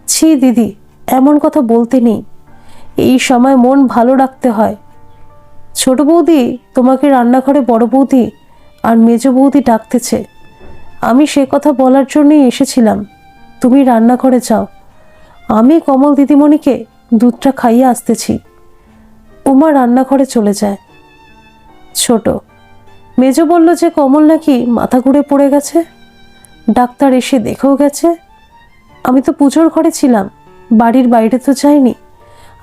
ছি দিদি, এমন কথা বলতে নেই। এই সময় মন ভালো রাখতে হয়। ছোট বৌদি তোমাকে রান্নাঘরে বড় বৌদি আর মেজ বৌদি ডাকতেছে। আমি সে কথা বলার জন্যই এসেছিলাম। তুমি রান্নাঘরে যাও, আমি কমল দিদিমণিকে দুধটা খাইয়ে আসতেছি। উমা রান্নাঘরে চলে যায়। ছোট মেজ বলল যে কমল নাকি মাথা ঘুরে পড়ে গেছে। ডাক্তার এসে দেখেও গেছে। আমি তো পুজোর ঘরে ছিলাম, বাড়ির বাইরে তো যাইনি।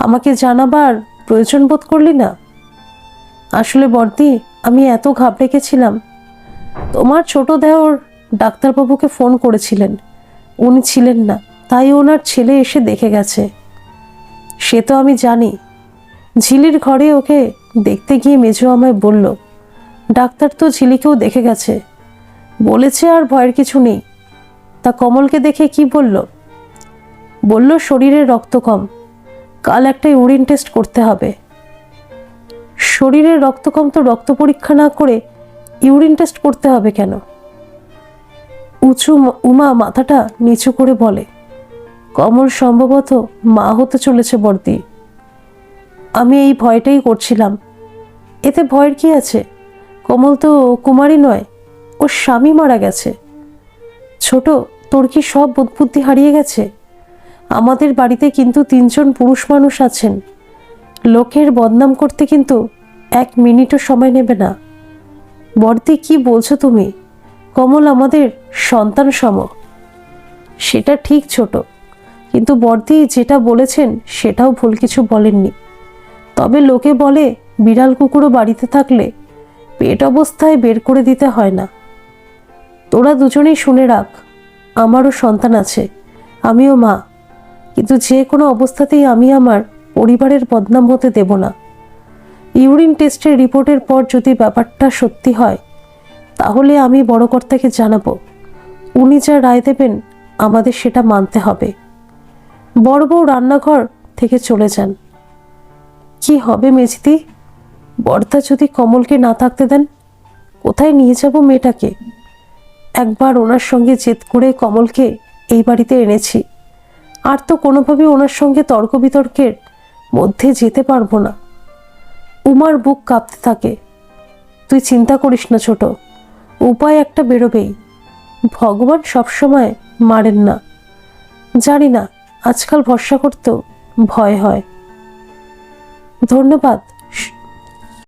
আমাকে জানাবার প্রয়োজন বোধ করলি না? আসলে বর্দি, আমি এত ঘাবড়ে গেছিলাম। তোমার ছোট দেওর ডাক্তারবাবুকে ফোন করেছিলেন, উনি ছিলেন না, তাই ওনার ছেলে এসে দেখে গেছে। সে তো আমি জানি। ঝিলির ঘরে ওকে দেখতে গিয়ে মেজো আমায় বলল, ডাক্তার তো ঝিলিকেও দেখে গেছে, বলেছে আর ভয়ের কিছু নেই। তা কমলকে দেখে কি বলল? বলল শরীরে রক্ত কম, কাল একটা ইউরিন টেস্ট করতে হবে। শরীরে রক্ত কম তো রক্ত পরীক্ষা না করে ইউরিন টেস্ট করতে হবে কেন? উমা মাথাটা নিচু করে বলে, কমল সম্ভবত মা হতে চলেছে বর্দি। আমি এই ভয়টাই করছিলাম। এতে ভয়ের কি আছে? কমল তো কুমারী নয়, ওর স্বামী মারা গেছে। ছোট, তোর কি সব বোধবুদ্ধি হারিয়ে গেছে? আমাদের বাড়িতে কিন্তু 3 জন পুরুষ মানুষ আছেন। লোকের বদনাম করতে কিন্তু 1 মিনিটও সময় নেবে না। বর্দি, কি বলছো তুমি? কমল আমাদের সন্তান সম। সেটা ঠিক ছোট, কিন্তু বর্দি যেটা বলেছেন সেটাও ভুল কিছু বলেননি। তবে লোকে বলে বিড়াল কুকুরও বাড়িতে থাকলে পেট অবস্থায় বের করে দিতে হয় না। তোরা দুজনেই শুনে রাখ, আমারও সন্তান আছে, আমিও মা, কিন্তু যে কোনো অবস্থাতেই আমি আমার পরিবারের বদনাম হতে দেব না। ইউরিন টেস্টের রিপোর্টের পর যদি ব্যাপারটা সত্যি হয় তাহলে আমি বড় কর্তাকে জানাবো। উনি যা রায় দেবেন আমাদের সেটা মানতে হবে। বড় বউ রান্নাঘর থেকে চলে যান। কি হবে মেজদি? বর্দা যদি কমলকে না থাকতে দেন, কোথায় নিয়ে যাব মেয়েটাকে? একবার ওনার সঙ্গে জেদ করে কমলকে এই বাড়িতে এনেছি, আর তো কোনোভাবে ওনার সঙ্গে তর্ক বিতর্কের মধ্যে যেতে পারবো না। উমার বুক কাঁপতে থাকে। তুই চিন্তা করিস না ছোট, উপায় একটা বেরোবেই। ভগবান সবসময় মারেন না। জানি না, আজকাল ভরসা করতেও ভয় হয়। ধন্যবাদ